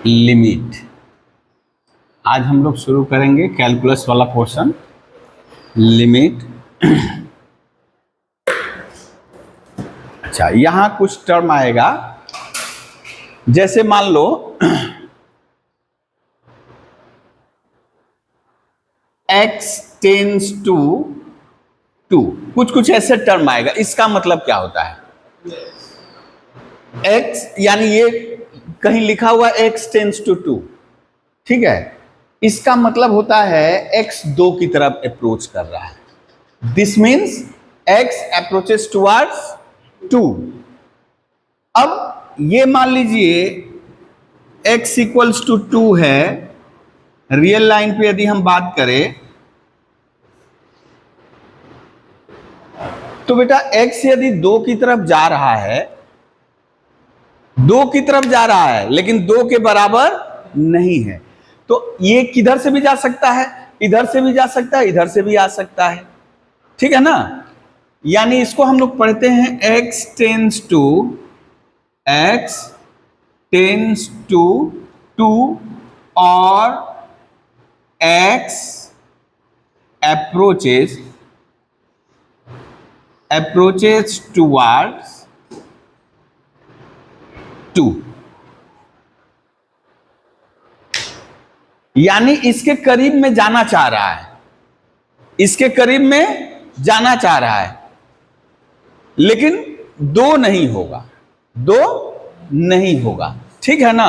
Limit. आज हम लोग शुरू करेंगे कैलकुलस वाला पोर्शन, लिमिट। अच्छा, यहां कुछ टर्म आएगा, जैसे मान लो x टेंस टू 2, कुछ ऐसे टर्म आएगा। इसका मतलब क्या होता है? x यानी ये कहीं लिखा हुआ x टेंस टू 2, ठीक है, इसका मतलब होता है x 2 की तरफ अप्रोच कर रहा है। This means x approaches towards 2। अब ये मान लीजिए x इक्वल्स टू 2 है, रियल लाइन पे यदि हम बात करें तो बेटा x यदि 2 की तरफ जा रहा है, 2 की तरफ जा रहा है लेकिन 2 के बराबर नहीं है, तो ये किधर से भी जा सकता है, इधर से भी जा सकता है, इधर से भी आ सकता है, ठीक है ना। यानी इसको हम लोग पढ़ते हैं x टेंस टू 2 और x approaches towards 2। यानी इसके करीब में जाना चाह रहा है, इसके करीब में जाना चाह रहा है, लेकिन 2 नहीं होगा, 2 नहीं होगा, ठीक है ना।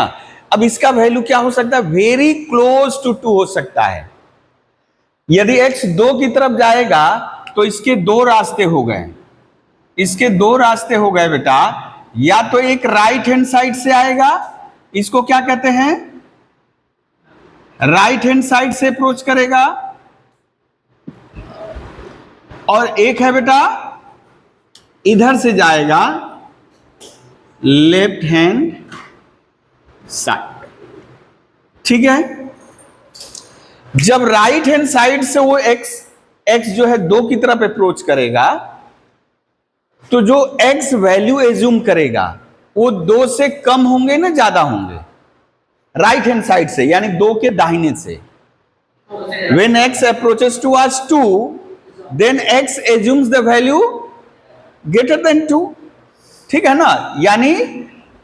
अब इसका वैल्यू क्या हो सकता है? वेरी क्लोज टू 2 हो सकता है। यदि x 2 की तरफ जाएगा तो इसके 2 रास्ते हो गए, इसके 2 रास्ते हो गए बेटा। या तो एक राइट हैंड साइड से आएगा, इसको क्या कहते हैं, राइट हैंड साइड से अप्रोच करेगा, और एक है बेटा इधर से जाएगा, लेफ्ट हैंड साइड, ठीक है। जब राइट हैंड साइड से वो x जो है 2 की तरफ अप्रोच करेगा, तो जो x वैल्यू एज्यूम करेगा वो 2 से कम होंगे ना ज्यादा होंगे, राइट हैंड साइड से, यानी 2 के दाहिने से। When x approaches towards 2, then x assumes the value greater than 2, ठीक है ना। यानी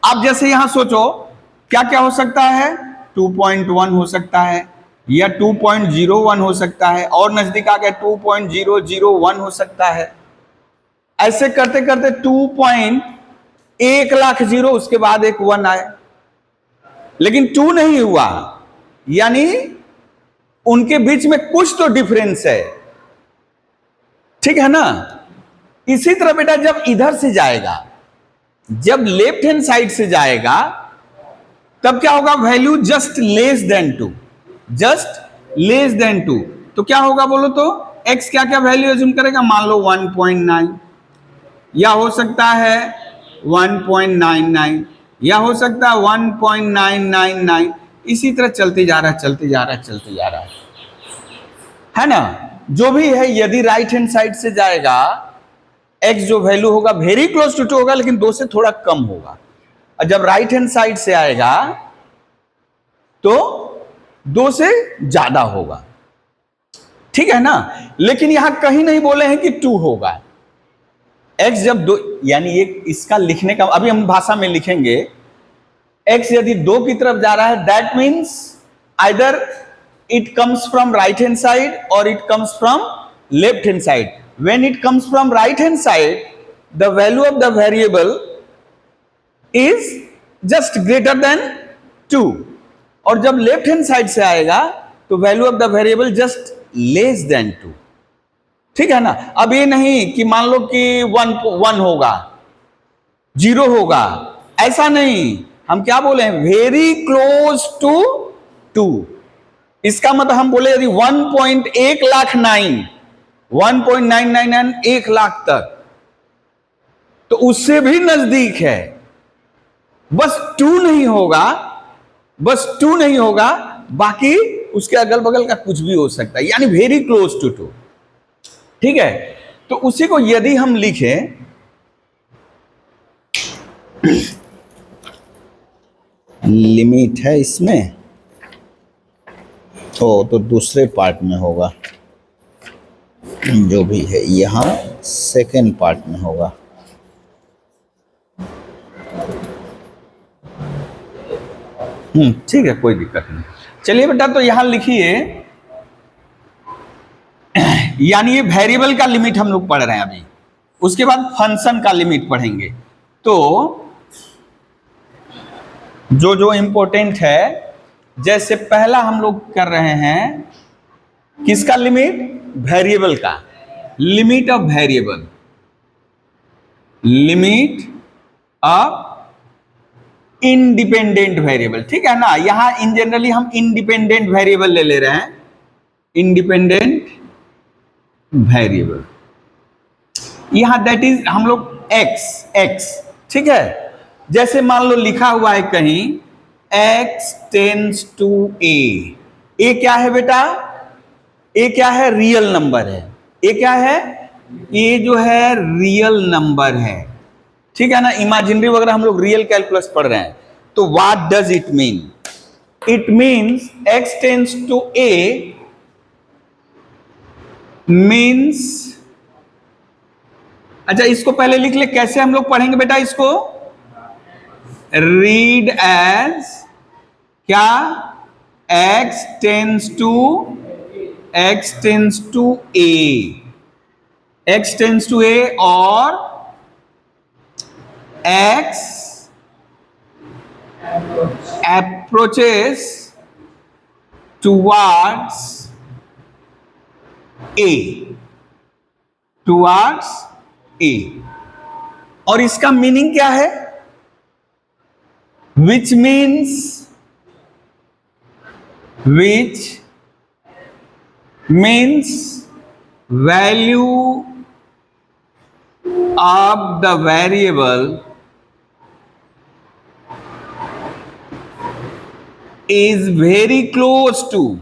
आप जैसे यहां सोचो क्या क्या हो सकता है, 2.1 हो सकता है, या 2.01 हो सकता है, और नजदीक आ गए 2.001 हो सकता है। ऐसे करते करते 2.1 लाख 0, उसके बाद एक 1 आए, लेकिन 2 नहीं हुआ, यानी उनके बीच में कुछ तो डिफरेंस है, ठीक है ना। इसी तरह बेटा जब इधर से जाएगा, जब लेफ्ट हैंड साइड से जाएगा, तब क्या होगा, value just less than 2, just less than 2। तो क्या होगा बोलो तो, x क्या क्या वैल्यू एज्यूम करेगा, मान लो 1.9, या हो सकता है 1.99, या हो सकता है 1.999, इसी तरह चलते जा रहा है, चलते जा रहा है, चलते जा रहा है ना। जो भी है, यदि राइट हैंड साइड से जाएगा, x जो वैल्यू होगा वेरी क्लोज टू 2 होगा, लेकिन 2 से थोड़ा कम होगा। और जब राइट हैंड साइड से आएगा तो 2 से ज्यादा होगा, ठीक है ना। लेकिन यहां कहीं नहीं बोले हैं कि 2 होगा। x जब 2, यानी ये इसका लिखने का, अभी हम भाषा में लिखेंगे, x यदि 2 की तरफ जा रहा है, that means either it comes from right hand side और it comes from left hand side. When it comes from right hand side, the value of the variable is just greater than 2, और जब left hand side से आएगा तो value of the variable just less than 2, ठीक है ना। अब ये नहीं कि मान लो कि 1 होगा, 0 होगा, ऐसा नहीं। हम क्या बोले हैं, वेरी क्लोज टू 2। इसका मतलब हम बोले यदि 1.1 लाख 9, 1.999 1 लाख तक, तो उससे भी नजदीक है, बस 2 नहीं होगा, बस 2 नहीं होगा, बाकी उसके अगल बगल का कुछ भी हो सकता है, यानी वेरी क्लोज टू 2, ठीक है। तो उसी को यदि हम लिखें लिमिट है इसमें, तो दूसरे पार्ट में होगा, जो भी है यहाँ सेकेंड पार्ट में होगा। ठीक है, कोई दिक्कत नहीं। चलिए बेटा, तो यहां लिखिए, यानी ये वेरिएबल का लिमिट हम लोग पढ़ रहे हैं अभी, उसके बाद फंक्शन का लिमिट पढ़ेंगे। तो जो जो इंपॉर्टेंट है, जैसे पहला हम लोग कर रहे हैं किसका लिमिट, वेरिएबल का limit of variable, limit of independent variable, ठीक है ना। यहां इन जनरली हम इंडिपेंडेंट वेरिएबल ले रहे हैं, इंडिपेंडेंट वेरिएबल, यहां दैट इज हम लोग एक्स, ठीक है। जैसे मान लो लिखा हुआ है कहीं x टेंस टू ए क्या है बेटा, ए क्या है, रियल नंबर है। ए क्या है, ए जो है रियल नंबर है, ठीक है ना। इमेजिनरी वगैरह हम लोग रियल कैलकुलस पढ़ रहे हैं। तो what does it mean, it means x tends to a means, अच्छा इसको पहले लिख ले, कैसे हम लोग पढ़ेंगे बेटा इसको, रीड एज क्या, x tends to a, x tends to a, और x approaches towards a, और इसका मीनिंग क्या है, which means value of the variable is very close to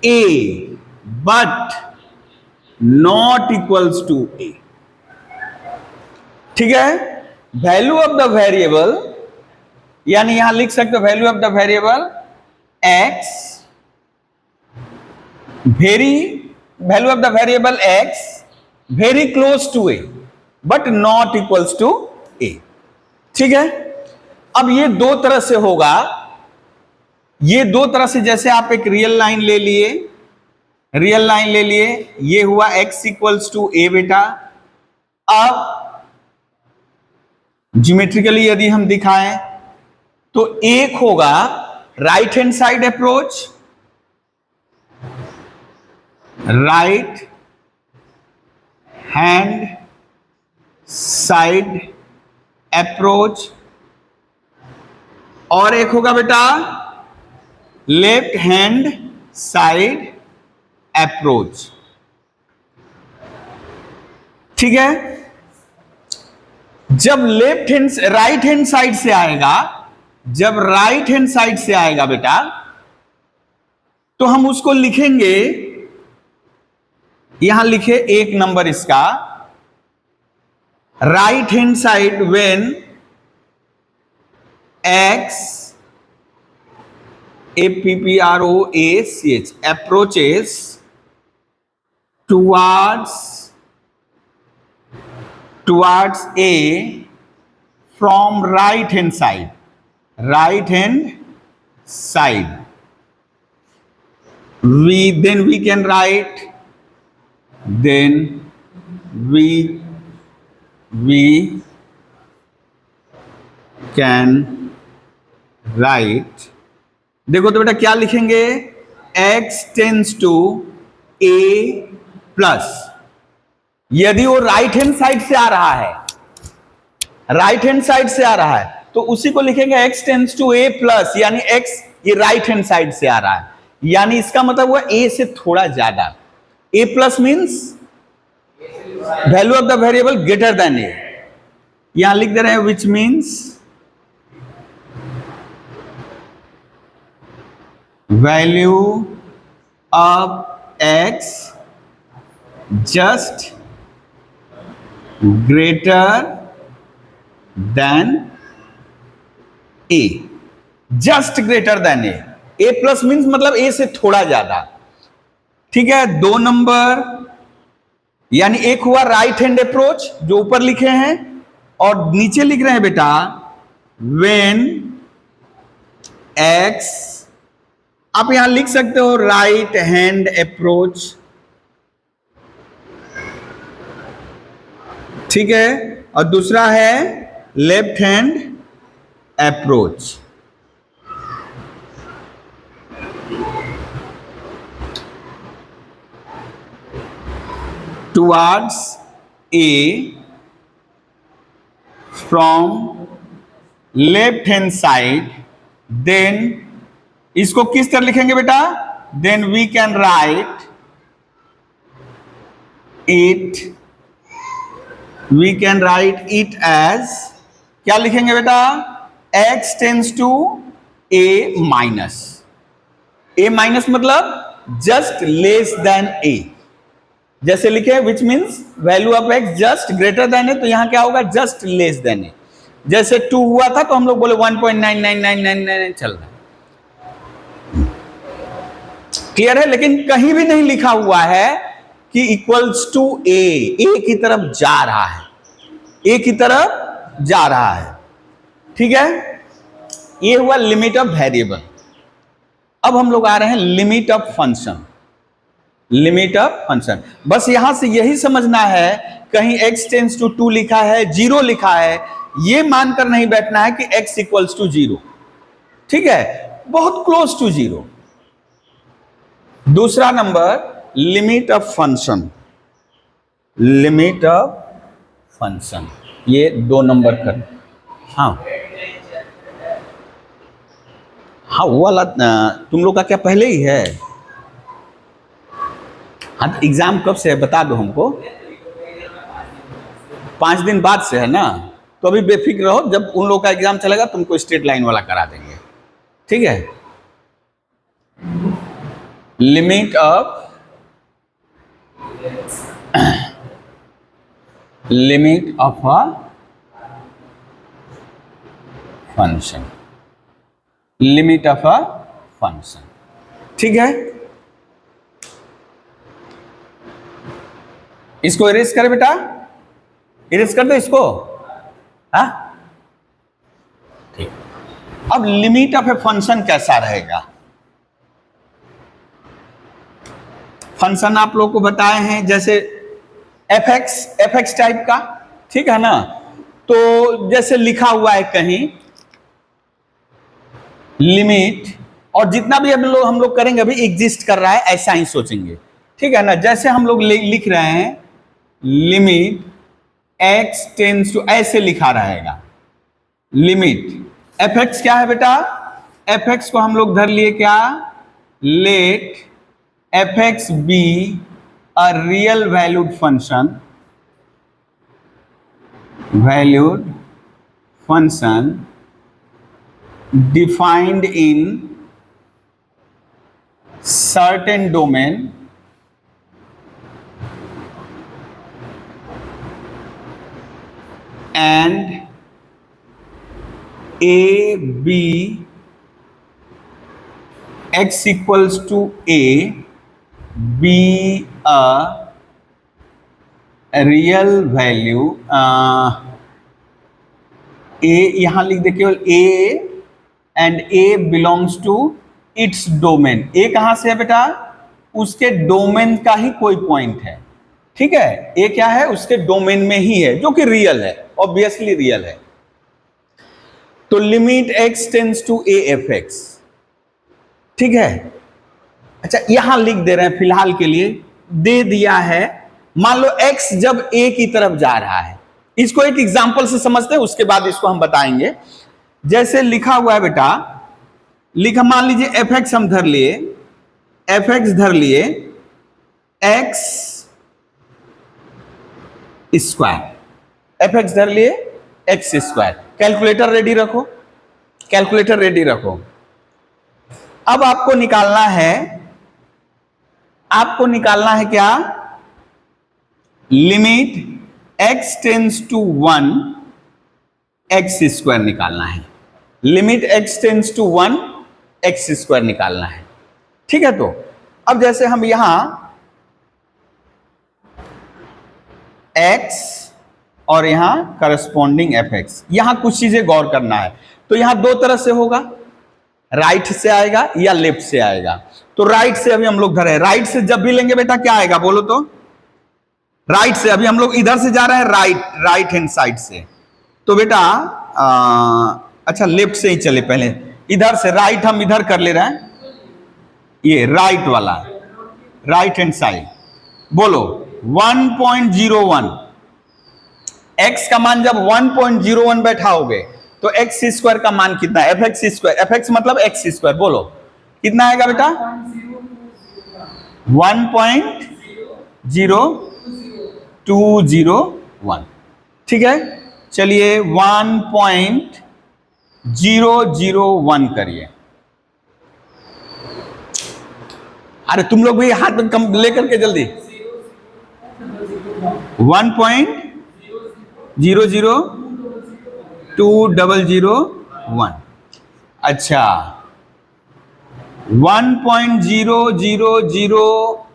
a but not equals to a, ठीक है। Value of the variable, यानी यहां लिख सकते हो value of the variable x, value of the variable x very close to a but not equals to a, ठीक है। अब ये दो तरह से होगा, ये दो तरह से, जैसे आप एक रियल लाइन ले लिए, ये हुआ x इक्वल्स टू ए बेटा। अब ज्योमेट्रिकली यदि हम दिखाएं तो एक होगा right hand side approach, right hand side approach, और एक होगा बेटा लेफ्ट हैंड साइड अप्रोच, ठीक है। जब राइट हैंड साइड से आएगा, जब राइट हैंड साइड से आएगा बेटा, तो हम उसको लिखेंगे, यहां लिखे एक नंबर इसका, right hand side when x approach approaches towards a from right hand side, we can write, we can write, देखो तो बेटा क्या लिखेंगे, x tends to a plus, यदि वो राइट हैंड साइड से आ रहा है, तो उसी को लिखेंगे x tends to a plus, यानी x ये राइट हैंड साइड से आ रहा है, यानी इसका मतलब हुआ a से थोड़ा ज्यादा। a plus means value of the variable greater than a, यहां लिख दे रहे हैं विच means value of x just greater then A, just greater then A plus means मतलब ए से थोड़ा ज्यादा। ठीक है, 2 नंबर यानी एक हुआ राइट हैंड अप्रोच जो ऊपर लिखे हैं, और नीचे लिख रहे हैं बेटा व्हेन एक्स, आप यहां लिख सकते हो राइट हैंड अप्रोच। ठीक है, और दूसरा है left hand approach. Towards a from left hand side, then इसको किस तरह लिखेंगे बेटा? Then we can write it, we can write it as, क्या लिखेंगे बेटा? x tends to a minus, a minus मतलब जस्ट लेस देन a, जैसे लिखे which means value of x just greater than a, तो यहां क्या होगा? Just less than a। जैसे 2 हुआ था तो हम लोग बोले 1.99999 चल रहा है, क्लियर है? लेकिन कहीं भी नहीं लिखा हुआ है कि इक्वल्स टू ए की तरफ जा रहा है, ए की तरफ जा रहा है। ठीक है, ये हुआ लिमिट ऑफ वेरिएबल। अब हम लोग आ रहे हैं limit of function. Limit of function, बस यहां से यही समझना है, कहीं x टेंस टू 2 लिखा है, 0 लिखा है, ये मानकर नहीं बैठना है कि x इक्वल्स टू 0। ठीक है, बहुत क्लोज टू 0। दूसरा number limit of function, limit of function, ये 2 नंबर कर। हाँ हाँ, वो वाला तुम लोग का क्या पहले ही है? हाँ, एग्जाम कब से है बता दो हमको। 5 दिन बाद से है ना, तो अभी बेफिक्र रहो, जब उन लोग का एग्जाम चलेगा तुमको स्ट्रेट लाइन वाला करा देंगे। ठीक है, limit of a function, limit of a function. ठीक है, इसको इरेज कर बेटा, इरेज कर दो इसको। हाँ ठीक, अब लिमिट ऑफ ए फंक्शन कैसा रहेगा? फंक्शन आप लोग को बताए हैं जैसे एफ एक्स टाइप का, ठीक है ना? तो जैसे लिखा हुआ है कहीं लिमिट, और जितना भी हम लोग करेंगे अभी एग्जिस्ट कर रहा है ऐसा ही सोचेंगे। ठीक है ना? जैसे हम लोग लिख रहे हैं लिमिट x टेंस टू, ऐसे लिखा रहेगा लिमिट एफ एक्स। क्या है बेटा? एफ एक्स को हम लोग धर लिए क्या? Let f x be a real valued function, valued function defined in certain domain and a b x equals to a be a real value, a यहां लिख दे केवल a and a belongs to its domain. A कहां से है बेटा? उसके domain का ही कोई पॉइंट है। ठीक है, ए क्या है? उसके डोमेन में ही है, जो कि रियल है, ऑब्वियसली रियल है। तो limit x tends to a f x. ठीक है, अच्छा यहां लिख दे रहे हैं फिलहाल के लिए, दे दिया है। मान लो एक्स जब ए की तरफ जा रहा है, इसको एक एग्जांपल से समझते हैं, उसके बाद इसको हम बताएंगे। जैसे लिखा हुआ है बेटा, लिखा मान लीजिए एफ एक्स हम धर लिए, एफ एक्स धर लिए एक्स स्क्वायर, एफ एक्स धर लिए एक्स स्क्वायर। कैलकुलेटर रेडी रखो, कैलकुलेटर रेडी रखो। अब आपको निकालना है, आपको निकालना है क्या? Limit x tends to 1 x square निकालना है। Limit x tends to 1 x square निकालना है। ठीक है, तो अब जैसे हम यहां x और यहां करस्पॉन्डिंग fx, यहां कुछ चीजें गौर करना है। तो यहां दो तरह से होगा, राइट से आएगा या लेफ्ट से आएगा। तो राइट से अभी हम लोग धरे, राइट से जब भी लेंगे बेटा क्या आएगा बोलो तो? राइट से। अभी हम लोग इधर से जा रहे हैं राइट हैंड साइड से, तो बेटा अच्छा लेफ्ट से ही चले, पहले इधर से राइट हम इधर कर ले रहे हैं, ये राइट वाला राइट हैंड साइड। बोलो 1.01, x का मान जब 1.01 बैठाओगे तो एक्स स्क्वायर का मान कितना है? एफ स्क्वायर, एफ एक्स मतलब एक्स स्क्वायर। बोलो कितना आएगा बेटा? 1.0201। ठीक है, चलिए 1.001 करिए। अरे तुम लोग भी हाथ में कम लेकर के जल्दी। 1.00201। अच्छा 1.000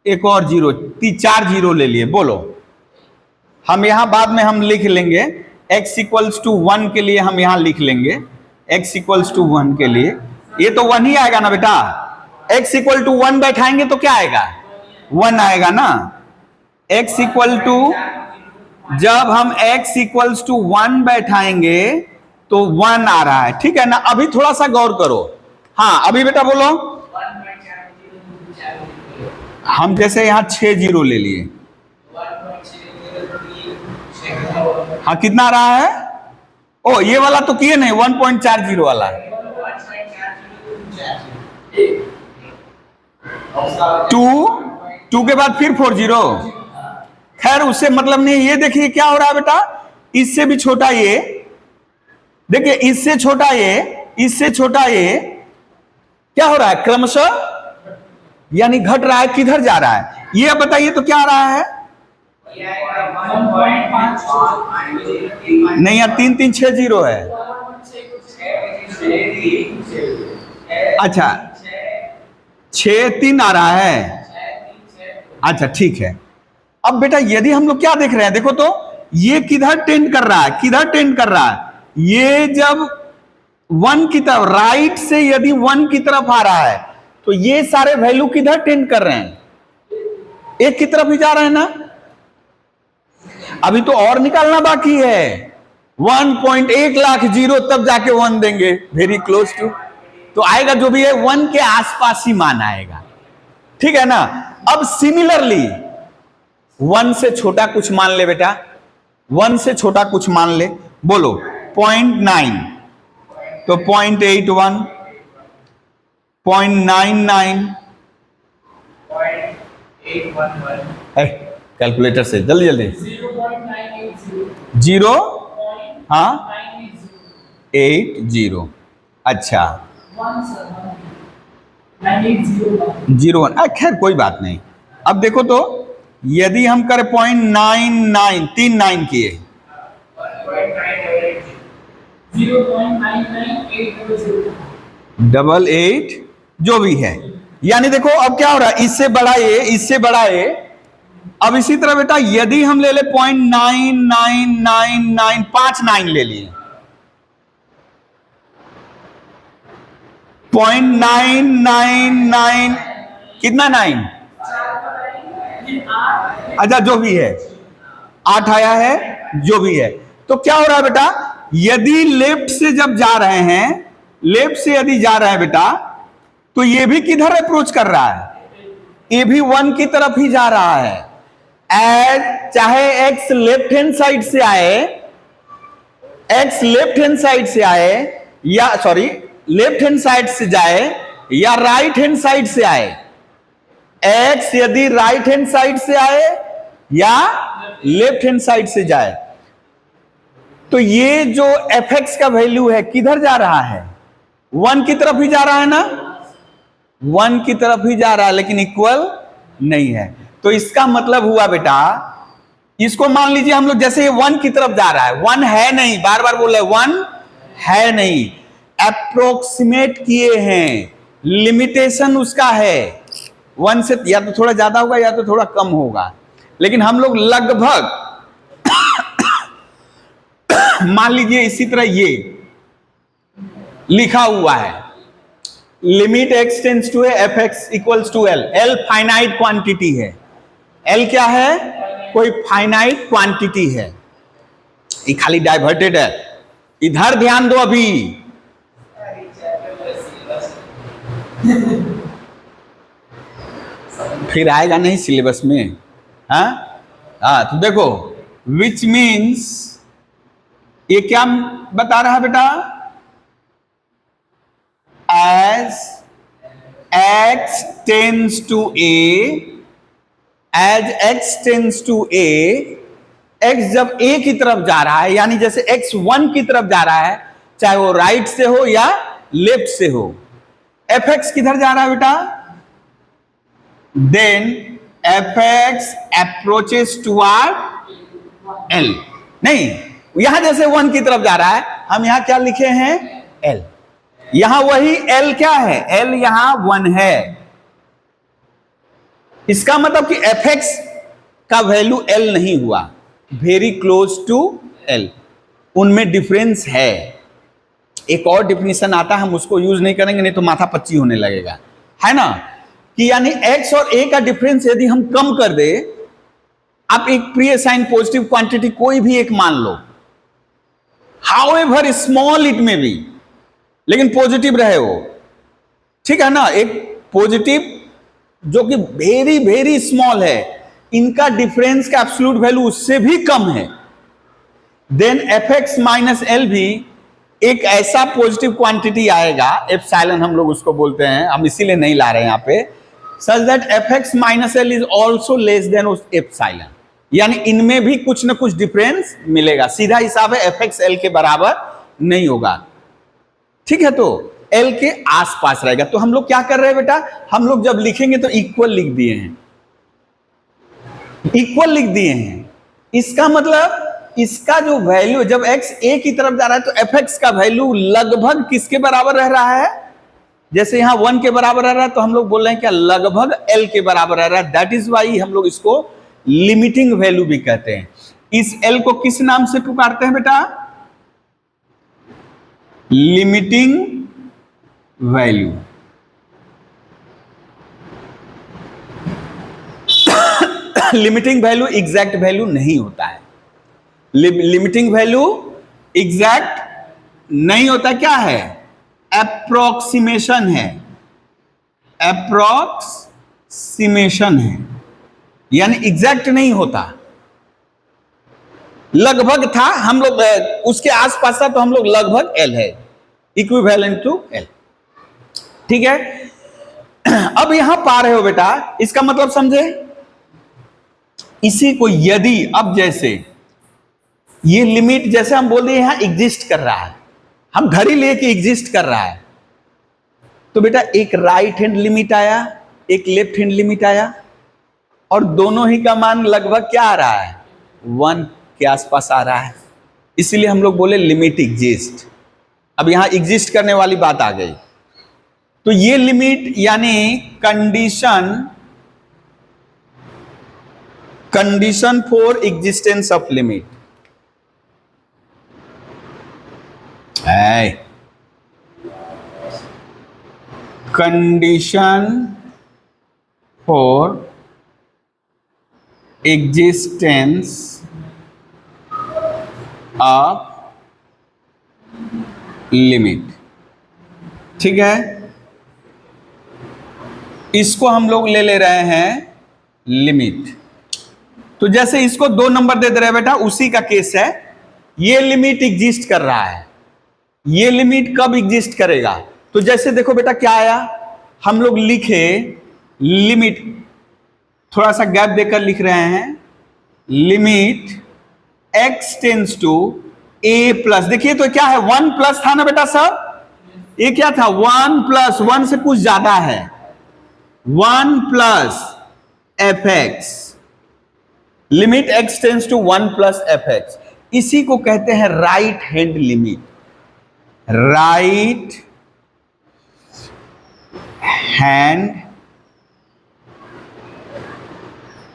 एक और जीरो, 4 जीरो ले लिए। बोलो हम यहां बाद में हम लिख लेंगे x इक्वल्स टू 1 के लिए, हम यहां लिख लेंगे x इक्वल्स टू 1 के लिए, ये तो 1 ही आएगा ना बेटा। x इक्वल टू 1 बैठाएंगे तो क्या आएगा? 1 आएगा ना। x इक्वल टू, जब हम x इक्वल्स टू 1 बैठाएंगे तो 1 आ रहा है। ठीक है ना, अभी थोड़ा सा गौर करो। हाँ अभी बेटा बोलो, हम जैसे यहां 6 जीरो ले लिए, हाँ कितना आ रहा है? ओ ये वाला तो किए नहीं, 1.40 वाला। 2 के बाद फिर 4 जीरो, खैर उससे मतलब नहीं। ये देखिए क्या हो रहा है बेटा, इससे भी छोटा ये, देखिए इससे छोटा ये, इससे छोटा ये, क्या हो रहा है? क्रमशः यानी घट रहा है, किधर जा रहा है ये अब बताइए तो क्या आ रहा है? नहीं यार, 3 3 6 जीरो है। अच्छा 6 3 आ रहा है। अच्छा ठीक है। अब बेटा यदि हम लोग क्या देख रहे हैं, देखो तो ये किधर टेंड कर रहा है, किधर टेंड कर रहा है? ये जब 1 की तरफ, राइट से यदि 1 की तरफ आ रहा है तो ये सारे वैल्यू किधर टेंड कर रहे हैं? एक की तरफ ही जा रहे हैं ना। अभी तो और निकालना बाकी है। 1.1 लाख जीरो तब जाके 1 देंगे, वेरी क्लोज टू। तो आएगा जो भी है 1 के आसपास ही मान आएगा। ठीक है ना। अब सिमिलरली 1 से छोटा कुछ मान ले बेटा, 1 से छोटा कुछ मान ले। बोलो 0.9, तो 0.81, 0.99, कैलकुलेटर से जल्दी जल्दी। 0, हाँ 80। अच्छा 01, खैर कोई बात नहीं। अब देखो तो यदि हम करें 0.99, 39 किए, 0.88 जो भी है, यानी देखो अब क्या हो रहा है, इससे बड़ा ये, इससे बड़ा ये। अब इसी तरह बेटा यदि हम ले ले 0.999959 ले लिए, 0.999 कितना 9, अच्छा जो भी है 8 आया है, जो भी है। तो क्या हो रहा है बेटा, यदि लेफ्ट से जब जा रहे हैं, लेफ्ट से यदि जा रहे हैं बेटा, तो ये भी किधर अप्रोच कर रहा है? ये भी 1 की तरफ ही जा रहा है। चाहे x लेफ्ट हैंड साइड से आए, x लेफ्ट हैंड साइड से आए, या सॉरी लेफ्ट हैंड साइड से जाए या राइट हैंड साइड से आए, x यदि राइट हैंड साइड से आए या लेफ्ट हैंड साइड से जाए, तो ये जो fx का वैल्यू है किधर जा रहा है? 1 की तरफ ही जा रहा है ना, 1 की तरफ ही जा रहा है, लेकिन इक्वल नहीं है। तो इसका मतलब हुआ बेटा, इसको मान लीजिए हम लोग जैसे ये 1 की तरफ जा रहा है, 1 है नहीं, बार बार बोल रहे 1 है नहीं, अप्रोक्सीमेट किए हैं, लिमिटेशन उसका है 1 से, या तो थोड़ा ज्यादा होगा या तो थोड़ा कम होगा, लेकिन हम लोग लगभग मान लीजिए इसी तरह ये लिखा हुआ है, limit x tends to f x equals to l, l finite quantity है, एल क्या है, कोई फाइनाइट क्वांटिटी है, ये खाली डाइवर्टेड है, इधर ध्यान दो अभी, फिर आएगा नहीं सिलेबस में, हाँ तो देखो विच मीन्स ये क्या बता रहा है बेटा, as x tends to a, as x tends to a, x जब a की तरफ जा रहा है, यानी जैसे x 1 की तरफ जा रहा है, चाहे वो राइट से हो या लेफ्ट से हो, fx किधर जा रहा है बेटा, then fx approaches toward l, नहीं यहां जैसे 1 की तरफ जा रहा है, हम यहां क्या लिखे हैं, l, यहां वही l क्या है, l यहां 1 है, इसका मतलब कि fx का वैल्यू l नहीं हुआ, वेरी क्लोज टू l, उनमें डिफरेंस है। एक और डिफिनेशन आता है, हम उसको यूज नहीं करेंगे नहीं तो माथा पच्ची होने लगेगा, है ना, कि यानी x और a का डिफरेंस यदि हम कम कर दे, आप एक प्री असाइन पॉजिटिव क्वांटिटी कोई भी एक मान लो, हाउएवर स्मॉल इट में बी, लेकिन पॉजिटिव रहे वो, ठीक है ना, एक पॉजिटिव जो कि वेरी वेरी स्मॉल है, इनका डिफरेंस का एब्सोल्यूट वैल्यू उससे भी कम है, देन fx माइनस एल भी एक ऐसा पॉजिटिव क्वांटिटी आएगा, एप्सिलॉन हम लोग उसको बोलते हैं, हम इसीलिए नहीं ला रहे हैं यहां पे, such that fx minus L is also less than उस एप्सिलॉन, यानी इनमें भी कुछ ना कुछ डिफरेंस मिलेगा, सीधा हिसाब है fx l के बराबर नहीं होगा, ठीक है, तो l के आसपास रहेगा। तो हम लोग क्या कर रहे हैं बेटा, हम लोग जब लिखेंगे तो इक्वल लिख दिए हैं, इक्वल लिख दिए हैं, इसका मतलब इसका जो वैल्यू जब x a की तरफ जा रहा है तो fx का वैल्यू लगभग किसके बराबर रह रहा है, जैसे यहां 1 के बराबर रह रहा है, तो हम लोग बोल रहे हैं क्या, लगभग l के बराबर रह रहा है, दैट इज वाई हम लोग इसको लिमिटिंग वैल्यू भी कहते हैं। इस l को किस नाम से पुकारते हैं बेटा, limiting value. Limiting value exact value नहीं होता है, लिमिटिंग वैल्यू एग्जैक्ट नहीं होता, क्या है, अप्रोक्सीमेशन है, अप्रोक्सीमेशन है, यानी एग्जैक्ट नहीं होता, लगभग था, हम लोग उसके आसपास था तो हम लोग लगभग l है, इक्विवेलेंट टू l, ठीक है। अब यहां पा रहे हो बेटा, इसका मतलब समझे, इसी को यदि अब जैसे ये लिमिट जैसे हम बोल रहे हैं यहां एग्जिस्ट कर रहा है, हम घर ही लेके एग्जिस्ट कर रहा है, तो बेटा एक राइट हैंड लिमिट आया, एक लेफ्ट हैंड लिमिट आया, और दोनों ही का मान लगभग क्या आ रहा है, 1 के आसपास आ रहा है, इसलिए हम लोग बोले लिमिट एग्जिस्ट। अब यहां एग्जिस्ट करने वाली बात आ गई, तो ये लिमिट यानी condition for existence of limit, condition for existence of limit, ठीक है, इसको हम लोग ले रहे हैं लिमिट। तो जैसे इसको 2 नंबर दे रहे हैं बेटा, उसी का केस है, ये लिमिट एग्जिस्ट कर रहा है, ये लिमिट कब एग्जिस्ट करेगा, तो जैसे देखो बेटा क्या आया, हम लोग लिखे लिमिट, थोड़ा सा गैप देकर लिख रहे हैं, limit x tends to a plus, देखिए तो क्या है, 1 प्लस था ना बेटा सब, ये क्या था, 1 प्लस 1 से कुछ ज्यादा है, 1 plus fx limit x tends to 1 plus f x, इसी को कहते हैं right hand limit, right hand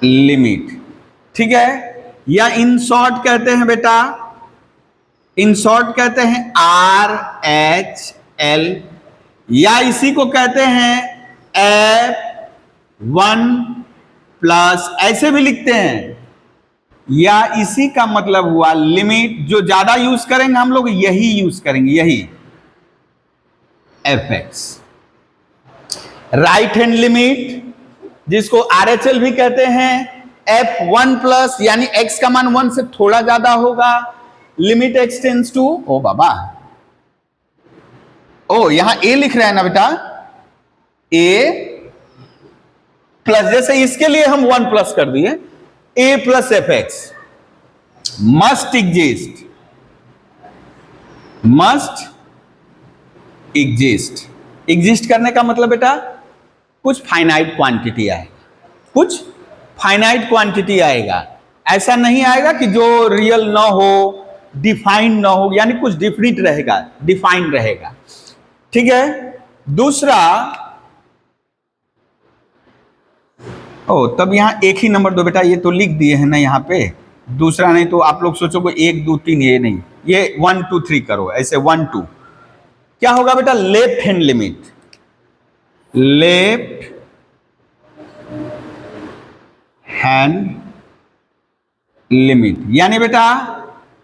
limit. ठीक है, या इन शॉर्ट कहते हैं बेटा, इन शॉर्ट कहते हैं आर एच एल, या इसी को कहते हैं F1 प्लस, ऐसे भी लिखते हैं, या इसी का मतलब हुआ लिमिट। जो ज्यादा यूज करेंगे हम लोग यही यूज करेंगे, यही F x, right hand limit, जिसको RHL भी कहते हैं, F1 प्लस, यानी x का मान 1 से थोड़ा ज्यादा होगा, लिमिट x टेंस टू, ओ बाबा, ओ यहां a लिख रहा है ना बेटा, a प्लस, जैसे इसके लिए हम 1 प्लस कर दिए, a plus f x must exist, must exist. Exist करने का मतलब बेटा कुछ फाइनाइट क्वांटिटी आएगा, कुछ फाइनाइट क्वांटिटी आएगा, ऐसा नहीं आएगा कि जो रियल ना हो, डिफाइंड ना हो, यानी कुछ डिफरेंट रहेगा, डिफाइंड रहेगा। ठीक है, दूसरा, ओ तब यहां एक ही नंबर दो बेटा, ये तो लिख दिए हैं ना यहां पे, दूसरा नहीं तो आप लोग सोचोगे 1 2 3, ये नहीं, ये 1 2 3 करो, ऐसे 1 2। क्या होगा बेटा, left hand limit, left hand limit, यानी बेटा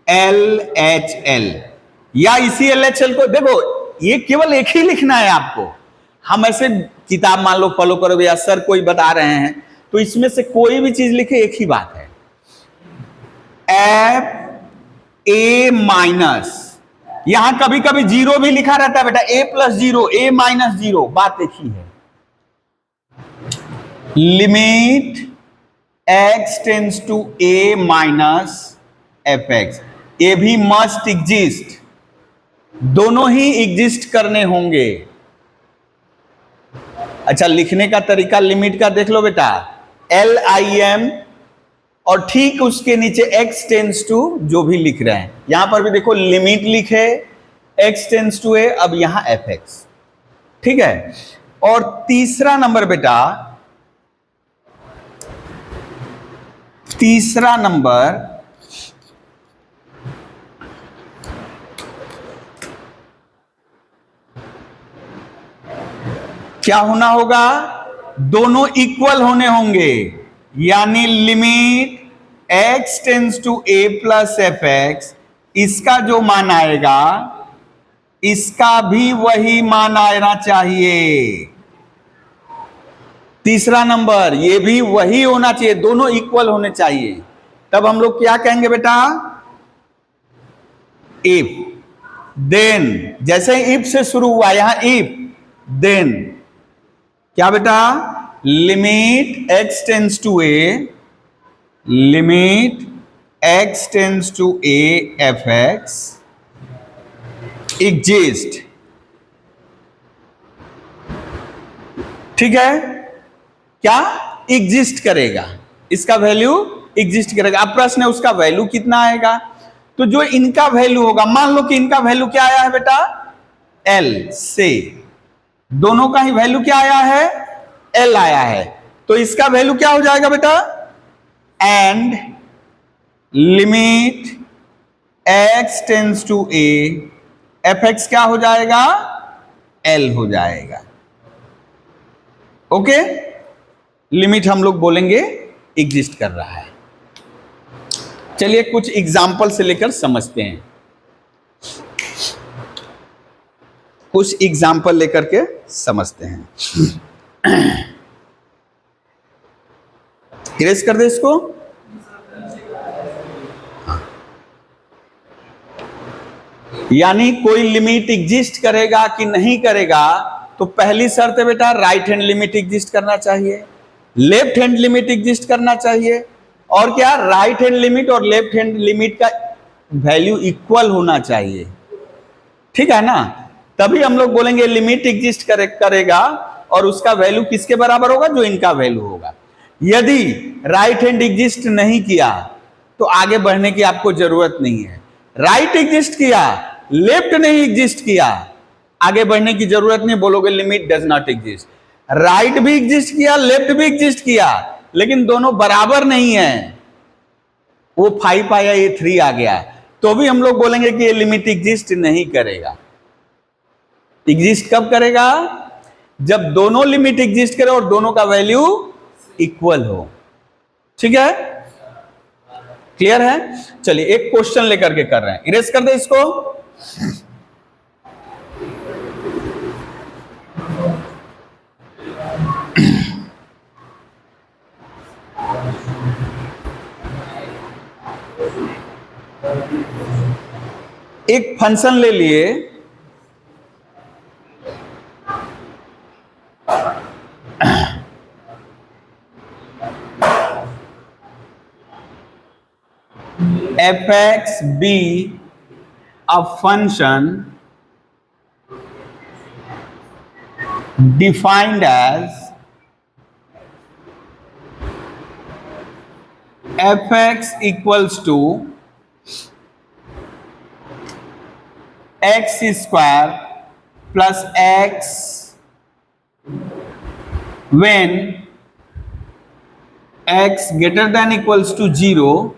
LHL, या इसी LHL को देखो, ये केवल एक ही लिखना है आपको। हम ऐसे किताब मान लो फॉलो करोगे, या सर कोई बता रहे हैं तो इसमें से कोई भी चीज लिखे, एक ही बात है, FA माइनस, यहां कभी कभी 0 भी लिखा रहता है बेटा, A प्लस 0, A माइनस 0, बात एक ही है। Limit x tends to A minus f x, ये भी मस्ट एग्जिस्ट, दोनों ही एग्जिस्ट करने होंगे। अच्छा, लिखने का तरीका लिमिट का देख लो बेटा, LIM, और ठीक उसके नीचे x टेंस टू, जो भी लिख रहे हैं, यहां पर भी देखो लिमिट लिखे, x टेंस टू a, अब यहां एफ एक्स। ठीक है, और तीसरा नंबर बेटा, तीसरा नंबर क्या होना होगा, दोनों इक्वल होने होंगे, यानी limit x tends to a plus f x, इसका जो मान आएगा इसका भी वही मान आना चाहिए। तीसरा नंबर, ये भी वही होना चाहिए, दोनों इक्वल होने चाहिए। तब हम लोग क्या कहेंगे बेटा, इफ, देन, जैसे इफ से शुरू हुआ, यहां इफ, देन क्या बेटा, limit x tends to a, limit x tends to a f x exist. ठीक है, क्या एग्जिस्ट करेगा, इसका वैल्यू एग्जिस्ट करेगा। अब प्रश्न है उसका वैल्यू कितना आएगा, तो जो इनका वैल्यू होगा, मान लो कि इनका वैल्यू क्या आया है बेटा, L से, दोनों का ही वैल्यू क्या आया है, L आया है, तो इसका वैल्यू क्या हो जाएगा बेटा, and limit x tends to a f x क्या हो जाएगा, L हो जाएगा। ओके, लिमिट हम लोग बोलेंगे एग्जिस्ट कर रहा है। चलिए कुछ एग्जाम्पल से लेकर समझते हैं, कुछ एग्जाम्पल लेकर के समझते हैं। इरेज कर दे इसको। यानी कोई लिमिट एग्जिस्ट करेगा कि नहीं करेगा, तो पहली शर्त है बेटा राइट हैंड लिमिट एग्जिस्ट करना चाहिए, लेफ्ट हैंड लिमिट एग्जिस्ट करना चाहिए, और क्या, राइट हैंड लिमिट और लेफ्ट हैंड लिमिट का वैल्यू इक्वल होना चाहिए। ठीक है ना, तभी हम लोग बोलेंगे लिमिट एग्जिस्ट करेगा, और उसका वैल्यू किसके बराबर होगा, जो इनका वैल्यू होगा। यदि राइट हैंड एग्जिस्ट नहीं किया तो आगे बढ़ने की आपको जरूरत नहीं है। राइट एग्जिस्ट किया, लेफ्ट नहीं एग्जिस्ट किया, आगे बढ़ने की जरूरत नहीं, बोलोगे limit does not exist. Right भी एग्जिस्ट किया, लेफ्ट भी एग्जिस्ट किया, लेकिन दोनों बराबर नहीं है, वो 5 आया, ये 3 आ गया, तो भी हम लोग बोलेंगे कि ये लिमिट एग्जिस्ट नहीं करेगा। एग्जिस्ट कब करेगा? जब दोनों लिमिट एग्जिस्ट करे और दोनों का वैल्यू इक्वल हो। ठीक है, क्लियर है? चलिए एक क्वेश्चन लेकर के कर रहे हैं, इरेज कर दे इसको। एक फंक्शन ले लिए, f(x) be a function defined as f(x) equals to x square plus x when x greater than equals to 0,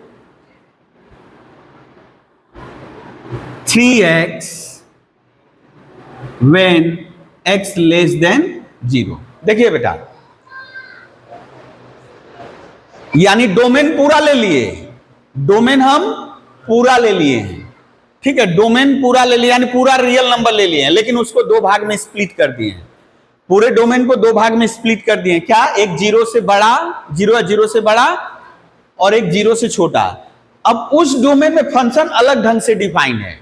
3x when x less than 0। देखिए बेटा, यानी डोमेन पूरा ले लिए, डोमेन हम पूरा ले लिए हैं, ठीक है, डोमेन पूरा ले लिया, यानी पूरा रियल नंबर ले लिए हैं, लेकिन उसको दो भाग में स्प्लिट कर दिए हैं। पूरे डोमेन को दो भाग में स्प्लिट कर दिए हैं। क्या? एक 0 से बड़ा, 0 से बड़ा, और एक 0 से छोटा। अब उस डोमेन में फंक्शन अलग ढंग से डिफाइन है।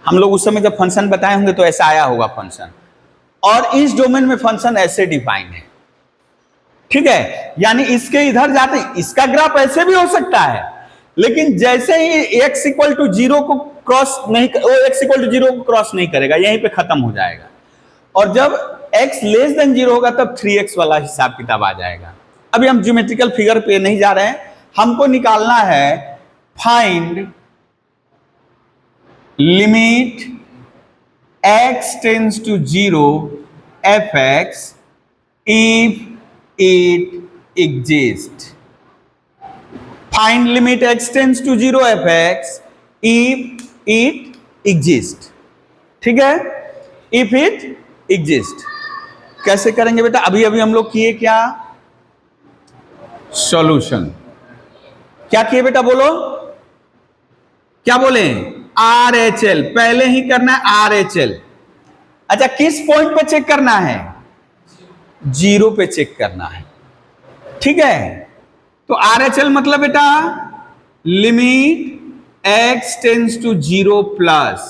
हम लोग उस समय जब फंक्शन बताए होंगे तो ऐसा आया होगा फंक्शन, और इस डोमेन में फंक्शन ऐसे डिफाइन है। ठीक है, यानी इसके इधर जाते, इसका ग्राफ ऐसे भी हो सकता है, लेकिन जैसे ही x इक्वल टू 0 को क्रॉस नहीं, x इक्वल टू 0 को क्रॉस नहीं करेगा, यहीं पे खत्म हो जाएगा। और जब x लेस देन 0 होगा तब 3x वाला हिसाब किताब आ जाएगा। अभी हम ज्योमेट्रिकल फिगर पे नहीं जा रहे हैं, हमको निकालना है find limit x tends to 0 f(x) if it exists। Find limit x tends to 0 f(x) if it exists। ठीक है, if it exists। कैसे करेंगे बेटा? अभी अभी हम लोग किए क्या? सॉल्यूशन। क्या किए बेटा? बोलो, क्या बोले? RHL पहले ही करना है, RHL। अच्छा, किस पॉइंट पे चेक करना है? 0 पे चेक करना है। ठीक है, तो RHL मतलब बेटा limit x tends to 0 plus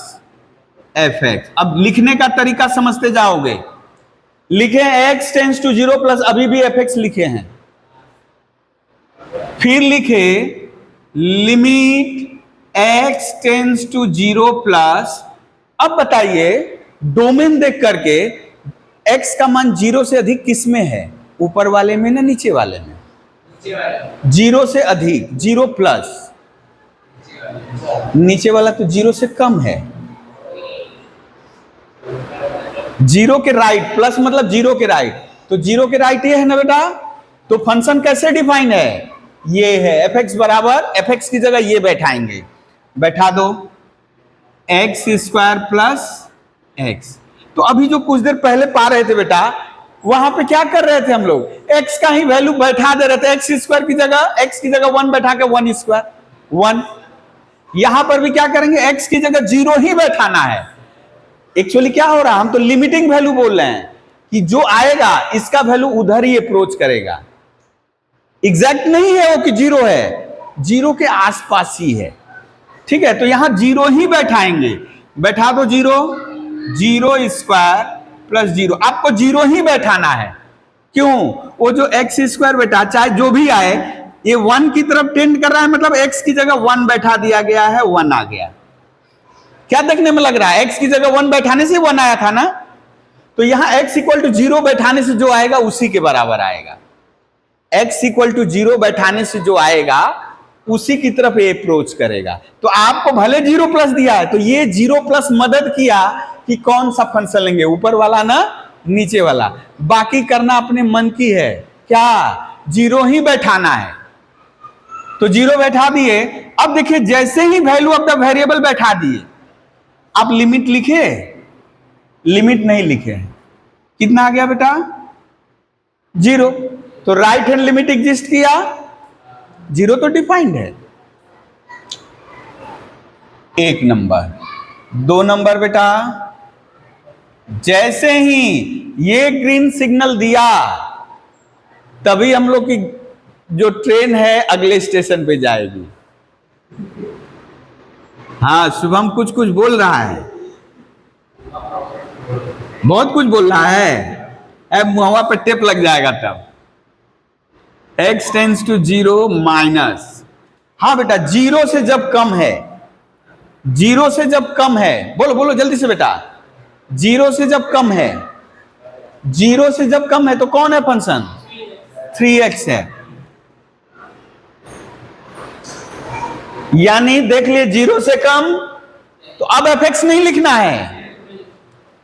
f(x). अब लिखने का तरीका समझते जाओगे। लिखे x टेंड्स टू 0 प्लस, अभी भी f(x) लिखे हैं, फिर लिखे limit x tends to 0 plus. अब बताइए डोमेन देख करके x का मान 0 से अधिक किस में है? ऊपर वाले में ना नीचे वाले में? 0 से अधिक, 0 प्लस, नीचे वाला तो 0 से कम है। 0 के राइट, प्लस मतलब 0 के राइट, तो 0 के राइट ये है ना बेटा। तो फंक्शन कैसे डिफाइन है? ये है f(x) बराबर, f(x) की जगह ये बैठाएंगे, बैठा दो x स्क्वायर प्लस x। तो अभी जो कुछ देर पहले पा रहे थे बेटा, वहां पे क्या कर रहे थे हम लोग? x का ही वैल्यू बैठा दे रहे थे, x स्क्वायर की जगह, x की जगह 1 बैठा के 1 स्क्वायर 1। यहां पर भी क्या करेंगे? x की जगह 0 ही बैठाना है। एक्चुअली क्या हो रहा है, हम तो लिमिटिंग वैल्यू बोल रहे हैं कि जो आएगा इसका वैल्यू उधर ही अप्रोच करेगा। एग्जैक्ट नहीं है वो कि 0 है, 0 के आसपास ही है। ठीक है, तो यहां 0 ही बैठाएंगे, बैठा दो 0 स्क्वायर प्लस 0। आपको 0 ही बैठाना है। क्यों? वो जो x स्क्वायर बेटा चाहे जो भी आए, ये 1 की तरफ टेंड कर रहा है, मतलब x की जगह 1 बैठा दिया गया है, 1 आ गया। क्या देखने में लग रहा है? x की जगह 1 बैठाने से 1 आया था ना, तो यहां x इक्वल टू 0 बैठाने से जो आएगा उसी के बराबर आएगा। x इक्वल टू 0 बैठाने से जो आएगा उसी की तरफ ये अप्रोच करेगा। तो आपको भले 0 प्लस दिया है, तो ये 0 प्लस मदद किया कि कौन सा फंक्शन लेंगे, ऊपर वाला ना नीचे वाला। बाकी करना अपने मन की है, क्या 0 ही बैठाना है तो 0 बैठा दिए। अब देखिए जैसे ही वैल्यू ऑफ द वेरिएबल बैठा दिए, आप लिमिट लिखे, लिमिट नहीं लिखे, कितना आ गया बेटा 0। तो राइट हैंड लिमिट एग्जिस्ट किया, 0 तो डिफाइंड है। 1 नंबर। 2 नंबर बेटा, जैसे ही ये ग्रीन सिग्नल दिया तभी हम लोग की जो ट्रेन है अगले स्टेशन पे जाएगी। हाँ शुभम कुछ कुछ बोल रहा है, बहुत कुछ बोल रहा है। अब मुहवा पे टेप लग जाएगा तब। x टेंस टू 0 माइनस, हाँ बेटा 0 से जब कम है, 0 से जब कम है, बोलो बोलो जल्दी से बेटा, 0 से जब कम है, 0 से जब कम है तो कौन है फंक्शन 3x है। यानी देख लिए 0 से कम, तो अब fx नहीं लिखना है,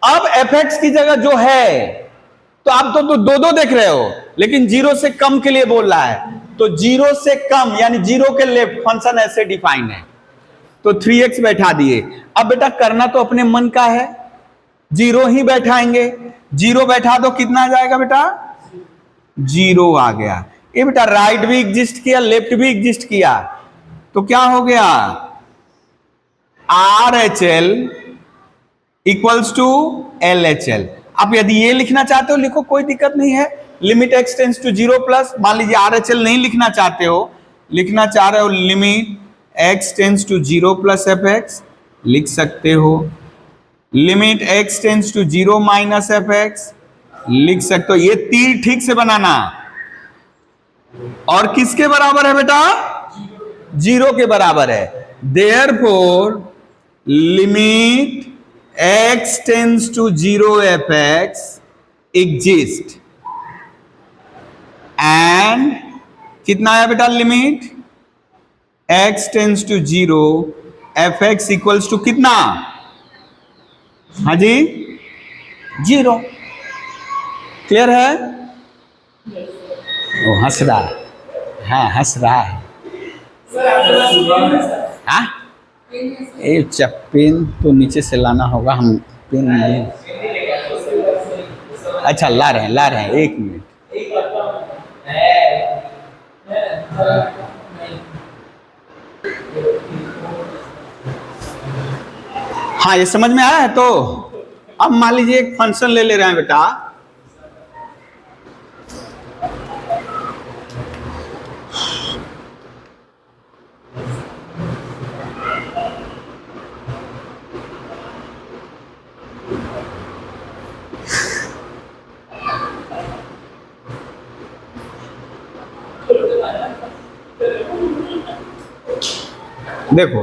अब fx की जगह जो है, तो आप तो 2 देख रहे हो, लेकिन 0 से कम के लिए बोल रहा है। तो 0 से कम यानी 0 के लेफ्ट फंक्शन ऐसे डिफाइन है, तो 3x बैठा दिए। अब बेटा करना तो अपने मन का है, 0 ही बैठाएंगे। 0 बैठा दो, कितना आ जाएगा बेटा 0 आ गया। ये बेटा राइट भी एग्जिस्ट किया, लेफ्ट भी एग्जिस्ट किया, तो क्या हो गया RHL इक्वल्स टू LHL। आप यदि ये लिखना चाहते हो लिखो, कोई दिक्कत नहीं है। Limit x tends to 0 plus, मान लीजिए RHL नहीं लिखना चाहते हो, लिखना चाह रहे हो limit x tends to 0 plus fx, लिख सकते हो। Limit x tends to 0 minus fx, लिख सकते हो। ये तीर ठीक से बनाना, और किसके बराबर है बेटा 0 के बराबर है। Therefore limit x tends to 0 fx exist, and कितना आया बेटा limit x tends to 0 fx equals to कितना, हाँ जी 0। क्लियर है? वो हंस रहा है, हाँ हंस रहा है। हाँ ए पेन तो नीचे से लाना होगा, हम पेन नहीं। अच्छा ला रहे हैं 1 मिनट। हाँ ये समझ में आया है। तो अब मान लीजिए एक फंक्शन ले रहे हैं बेटा, देखो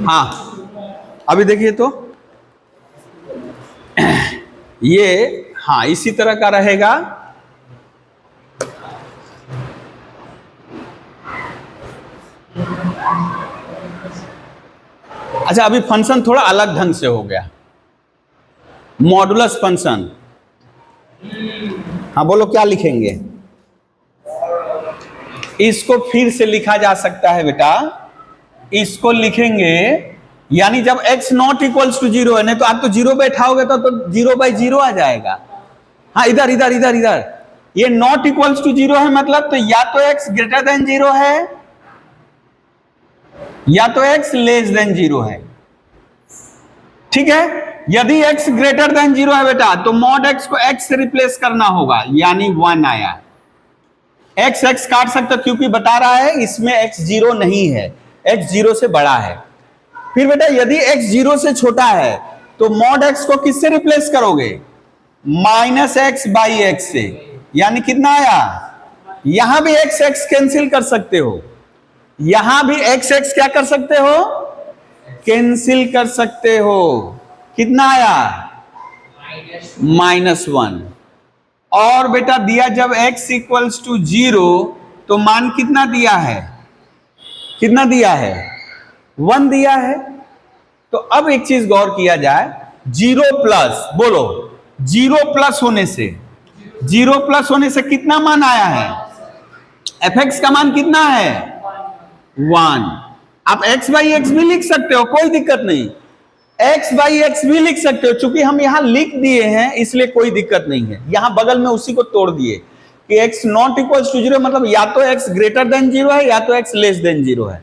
हाँ अभी देखिए तो ये हाँ इसी तरह का रहेगा। अच्छा अभी फंक्शन थोड़ा अलग ढंग से हो गया, मॉडुलस फंक्शन। हाँ बोलो क्या लिखेंगे? इसको फिर से लिखा जा सकता है बेटा, इसको लिखेंगे यानी जब x नॉट इक्वल्स टू 0 है, नहीं तो आप तो 0 बैठाओगे तो 0/0 आ जाएगा। हाँ इधर इधर इधर इधर, ये नॉट इक्वल्स टू 0 है मतलब तो या तो x ग्रेटर देन 0 है या तो x लेस देन 0 है। ठीक है, यदि x ग्रेटर देन 0 है बेटा तो मॉड x को x से रिप्लेस करना होगा, यानी 1 आया। x x काट सकता क्योंकि बता रहा है इसमें x 0 नहीं है, x 0 से बड़ा है। फिर बेटा यदि x 0 से छोटा है तो मॉड x को किससे रिप्लेस करोगे? -x/x से, यानी कितना आया? यहां भी x x कैंसिल कर सकते हो, यहां भी x x क्या कर सकते हो? कैंसिल कर सकते हो। कितना आया? -1। और बेटा दिया जब x इक्वल्स टू 0 तो मान कितना दिया है, कितना दिया है, 1 दिया है। तो अब एक चीज गौर किया जाए, 0 प्लस, बोलो 0 प्लस होने से, 0 प्लस होने से कितना मान आया है, fx का मान कितना है 1। आप x बाई एक्स भी लिख सकते हो, कोई दिक्कत नहीं, x बाई एक्स भी लिख सकते हो, चूंकि हम यहां लिख दिए हैं इसलिए कोई दिक्कत नहीं है। यहां बगल में उसी को तोड़ दिए कि x नॉट इक्वल टू 0, मतलब या तो x ग्रेटर देन 0 है या तो x लेस देन 0 है।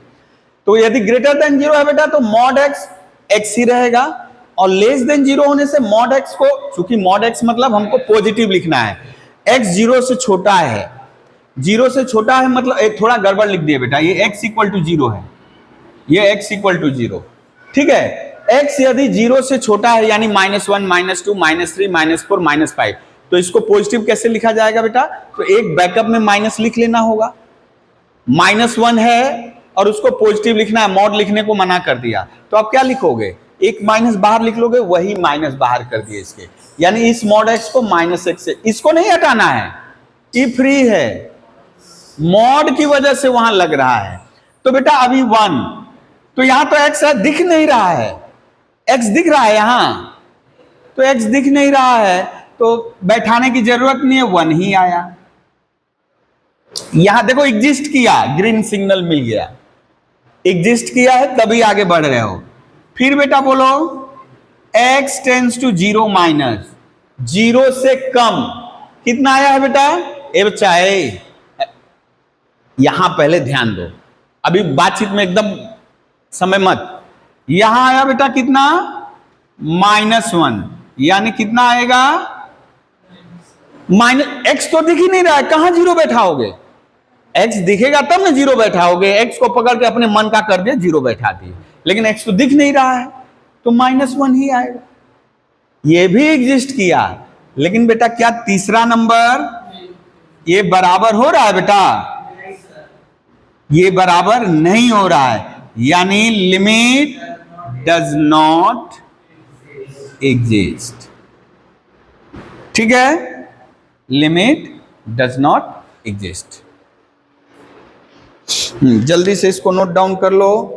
तो यदि ग्रेटर देन 0 है बेटा तो मॉड x x ही रहेगा, और लेस देन 0 होने से मॉड x को, चूंकि मॉड x मतलब हमको पॉजिटिव लिखना है, x 0 से छोटा है, 0 से छोटा है मतलब एक थोड़ा गड़बड़ लिख दिए बेटा, ये x इक्वल टू 0 है, ये x इक्वल टू 0, ठीक है। x यदि 0 से छोटा है यानी -1, -2, -3, -4, -5, तो इसको पॉजिटिव कैसे लिखा जाएगा बेटा, तो एक बैकअप में माइनस लिख लेना होगा। -1 है और उसको पॉजिटिव लिखना है, मॉड लिखने को मना कर दिया, तो आप क्या लिखोगे, एक माइनस बाहर लिख लोगे, वही माइनस बाहर कर दिए इसके, यानी इस मॉड x को -x से, इसको नहीं हटाना है, ये फ्री है, मॉड की वजह से वहां लग रहा है। तो बेटा अभी 1, तो यहां तो x दिख नहीं रहा है, x दिख रहा है यहां, तो x दिख नहीं रहा है तो बैठाने की जरूरत नहीं है, 1 ही आया। यहां देखो एग्जिस्ट किया, ग्रीन सिग्नल मिल गया, एग्जिस्ट किया है तभी आगे बढ़ रहे हो। फिर बेटा बोलो x टेंड्स टू 0 माइनस, 0 से कम कितना आया है बेटा, ए बच्चा है, यहां पहले ध्यान दो, अभी बातचीत में एकदम समय मत। यहां आया बेटा कितना, -1, यानी कितना आएगा x तो दिख ही नहीं रहा है, कहां 0 बैठाओगे, x दिखेगा तब ना 0 बैठाओगे, x को पकड़ के अपने मन का कर दिया 0 बैठा दिए, लेकिन x तो दिख नहीं रहा है तो -1 ही आएगा। ये भी एग्जिस्ट किया, लेकिन बेटा क्या तीसरा नंबर ये बराबर हो रहा है बेटा, ये बराबर नहीं हो रहा है, यानी लिमिट डज नॉट एग्जिस्ट, ठीक है, लिमिट डज नॉट एग्जिस्ट। जल्दी से इसको नोट डाउन कर लो।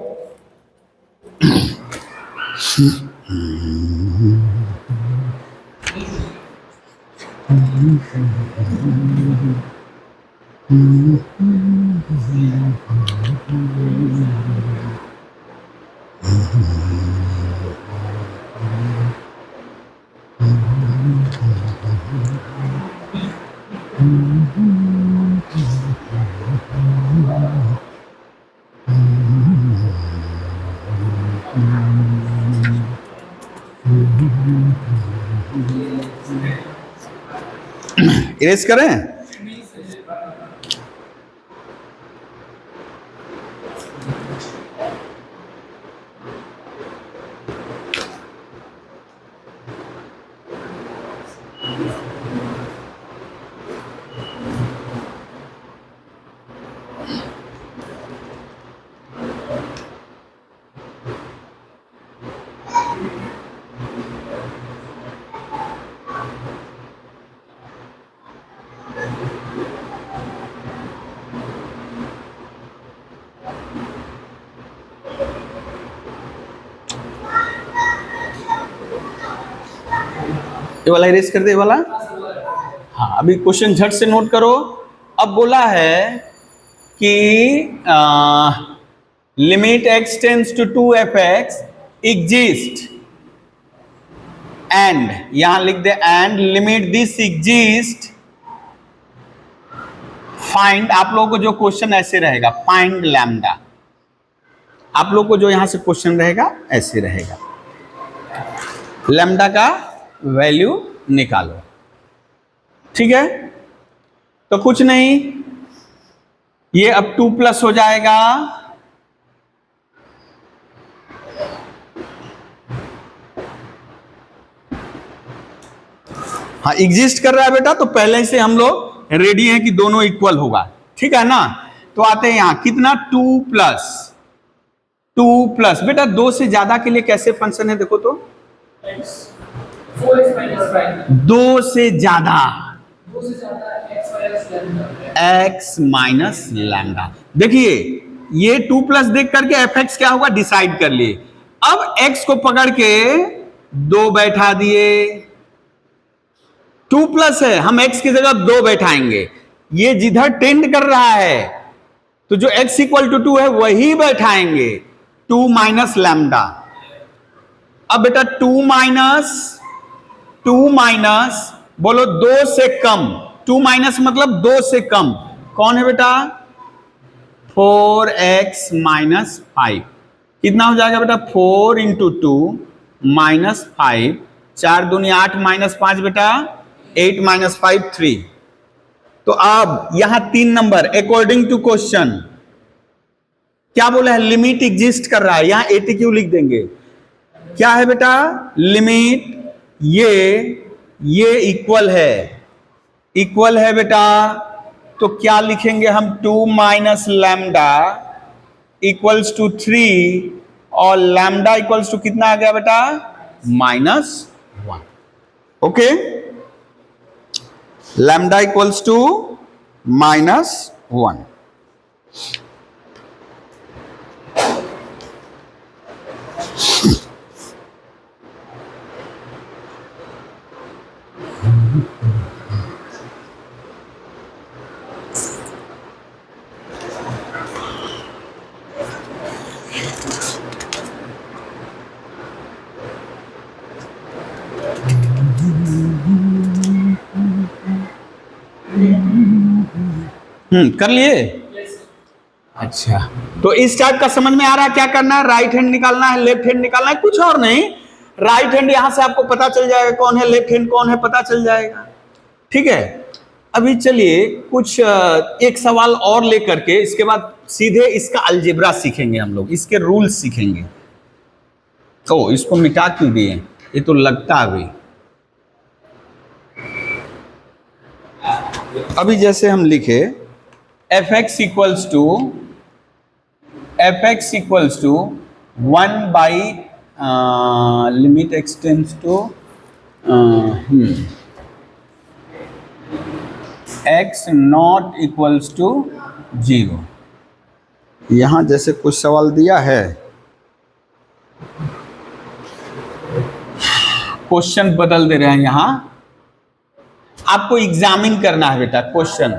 इरेज करें, ये वाला इरेज कर दे, ये वाला। हाँ अभी क्वेश्चन झट से नोट करो। अब बोला है कि limit x tends to 2f(x) exist and, यहां लिख दे and limit this exist, find, आप लोगों को जो क्वेश्चन ऐसे रहेगा, फाइंड लैम्डा, आप लोगों को जो यहां से क्वेश्चन रहेगा ऐसे रहेगा, लैम्डा का वैल्यू निकालो, ठीक है। तो कुछ नहीं, ये अब 2 प्लस हो जाएगा, हाँ एग्जिस्ट कर रहा है बेटा, तो पहले से हम लोग रेडी हैं कि दोनों इक्वल होगा, ठीक है ना। तो आते हैं यहां कितना, 2 प्लस बेटा 2 से ज्यादा के लिए कैसे फंक्शन है, देखो तो 2 से ज्यादा, एक्स माइनस लैम्डा। देखिए ये 2 प्लस देख करके एफ एक्स क्या होगा डिसाइड कर लिए। अब एक्स को पकड़ के 2 बैठा दिए, 2 प्लस है, हम एक्स की जगह 2 बैठाएंगे। ये जिधर टेंड कर रहा है तो जो x इक्वल टू 2 है वही बैठाएंगे, 2 माइनस लैम्डा। अब बेटा 2 माइनस बोलो 2 से कम, 2 माइनस मतलब 2 से कम, कौन है बेटा 4x माइनस 5। कितना हो जाएगा बेटा 4 इंटू 2 माइनस 5, 4 दूनी 8 माइनस 5 बेटा 8 माइनस 5 3। तो अब यहां 3 नंबर अकॉर्डिंग टू क्वेश्चन क्या बोला है, लिमिट एग्जिस्ट कर रहा है, यहां एटीक्यू लिख देंगे। क्या है बेटा लिमिट, ये इक्वल है बेटा, तो क्या लिखेंगे हम 2 माइनस लैम्डा इक्वल्स टू 3 और लैम्डा इक्वल्स टू कितना आ गया बेटा -1। Okay, lambda equals to -1। कर लिए? अच्छा, तो इस टाइप का समझ में आ रहा है क्या करना है, राइट हैंड निकालना है, लेफ्ट हैंड निकालना है, कुछ और नहीं। राइट हैंड यहां से आपको पता चल जाएगा कौन है, लेफ्ट हैंड कौन है पता चल जाएगा। ठीक है, अभी चलिए कुछ एक सवाल और लेकर के इसके बाद सीधे इसका अलजेब्रा सीखेंगे हम लोग, इसके रूल्स सीखेंगे। तो इसको मिटा क्यों दिए, ये तो लगता अभी। अभी जैसे हम लिखे f x equals to 1 by limit x tends to x not equals to 0। यहां जैसे कुछ सवाल दिया है, क्वेश्चन बदल दे रहे हैं। यहां आपको एग्जामिन करना है बेटा क्वेश्चन।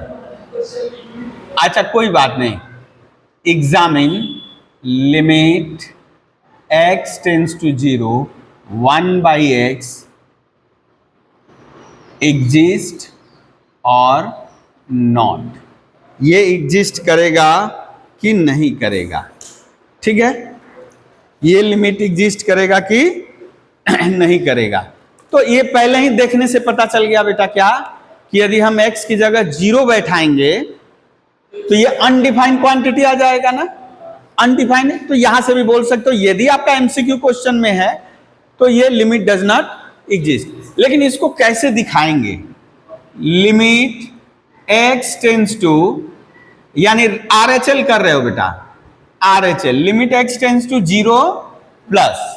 अच्छा कोई बात नहीं, examine limit x tends to 0 1 by x exist और नॉट, ये एग्जिस्ट करेगा कि नहीं करेगा। ठीक है, ये लिमिट एग्जिस्ट करेगा कि नहीं करेगा। तो ये पहले ही देखने से पता चल गया बेटा क्या, कि यदि हम x की जगह 0 बैठाएंगे तो ये अनडिफाइंड क्वांटिटी आ जाएगा ना, अनडिफाइंड है। तो यहां से भी बोल सकते हो, यदि आपका एमसीक्यू क्वेश्चन में है तो ये लिमिट डज नॉट एग्जिस्ट। लेकिन इसको कैसे दिखाएंगे, लिमिट x टेंड्स टू, यानी RHL कर रहे हो बेटा, RHL limit x tends to 0 plus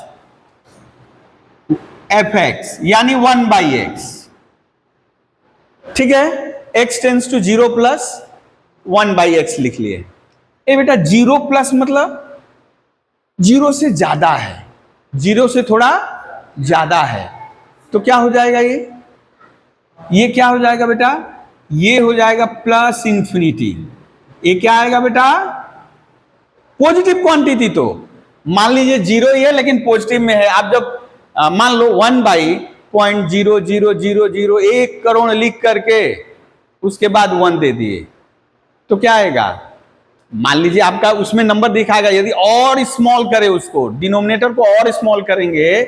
f x यानी 1 बाई एक्स। ठीक है, x tends to 0 plus 1 by x लिख लिए। ए बेटा 0 प्लस मतलब 0 से ज्यादा है, 0 से थोड़ा ज्यादा है, तो क्या हो जाएगा ये क्या हो जाएगा बेटा, ये हो जाएगा प्लस इंफिनिटी। ये क्या आएगा बेटा पॉजिटिव क्वांटिटी। तो मान लीजिए 0 ही है लेकिन पॉजिटिव में है। आप जब मान लो 1 बाई 0.00001 करोड़ लिख करके उसके बाद 1 दे दिए तो क्या आएगा, मान लीजिए आपका उसमें नंबर दिखाएगा, यदि और स्मॉल करे उसको, डिनोमिनेटर को और स्मॉल करेंगे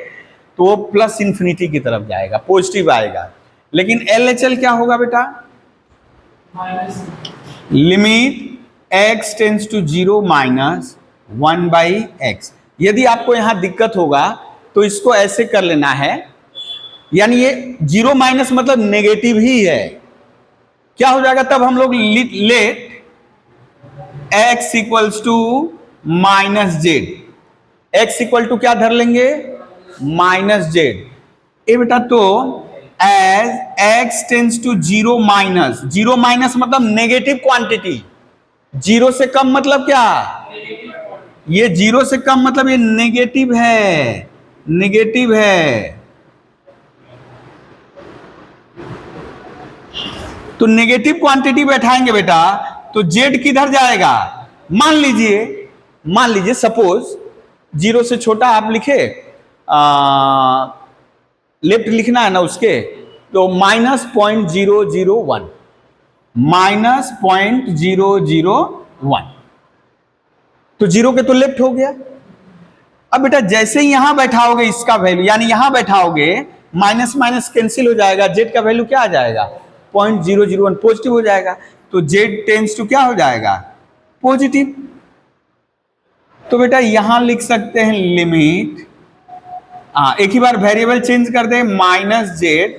तो प्लस इंफिनिटी की तरफ जाएगा, पॉजिटिव आएगा। लेकिन LHL क्या होगा बेटा, limit x tends to 0 minus 1 by x. यदि आपको यहां दिक्कत होगा तो इसको ऐसे कर लेना है, यानी ये 0 माइनस मतलब नेगेटिव ही है। क्या हो जाएगा तब हम लोग let x equals to minus z, x equal to क्या धर लेंगे -z। ए बेटा तो as x tends to zero minus, zero minus मतलब नेगेटिव क्वांटिटी, जीरो से कम मतलब क्या, ये जीरो से कम मतलब ये नेगेटिव है, नेगेटिव है। तो नेगेटिव क्वांटिटी बैठाएंगे बेटा तो z किधर जाएगा, मान लीजिए सपोज जीरो से छोटा आप लिखे, लेफ्ट लिखना है ना उसके, तो -0.001, -0.001, तो जीरो के तो लेफ्ट हो गया। अब बेटा जैसे ही यहां बैठाओगे इसका वैल्यू, यानी यहां बैठाओगे माइनस माइनस कैंसिल हो जाएगा, जेड का वैल्यू क्या आ जाएगा, 0.001 पॉजिटिव हो जाएगा, तो जेड टेंस टू क्या हो जाएगा, पॉजिटिव। तो बेटा यहां लिख सकते हैं लिमिट, एक ही बार वेरिएबल चेंज कर दे -z,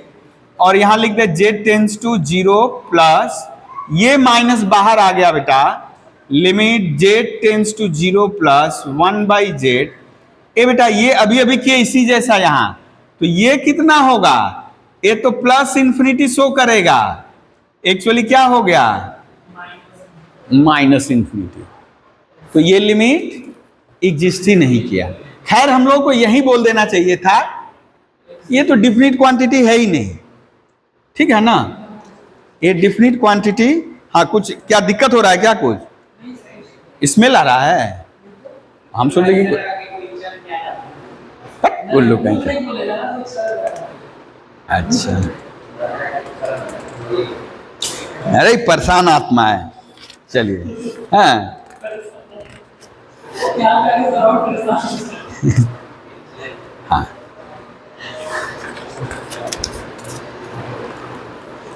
और यहां लिख दे z टेंस टू 0 प्लस, ये माइनस बाहर आ गया बेटा, limit z tends to 0 plus 1/z। ए बेटा ये अभी अभी किए इसी जैसा यहां, तो ये कितना होगा, ये तो प्लस इंफिनिटी शो करेगा, एक्चुअली क्या हो गया, माइनस इंफिनिटी, तो ये लिमिट एग्जिस्ट ही नहीं किया। खैर हम लोग को यही बोल देना चाहिए था, ये तो डिफिनिट क्वांटिटी है ही नहीं, ठीक है ना, ये डिफिनिट क्वांटिटी। हाँ कुछ क्या दिक्कत हो रहा है क्या, कुछ स्मेल आ रहा है, हम सोच रहे उल्लू कहीं, अच्छा अरे परेशान आत्मा है, चलिए हाँ हाँ,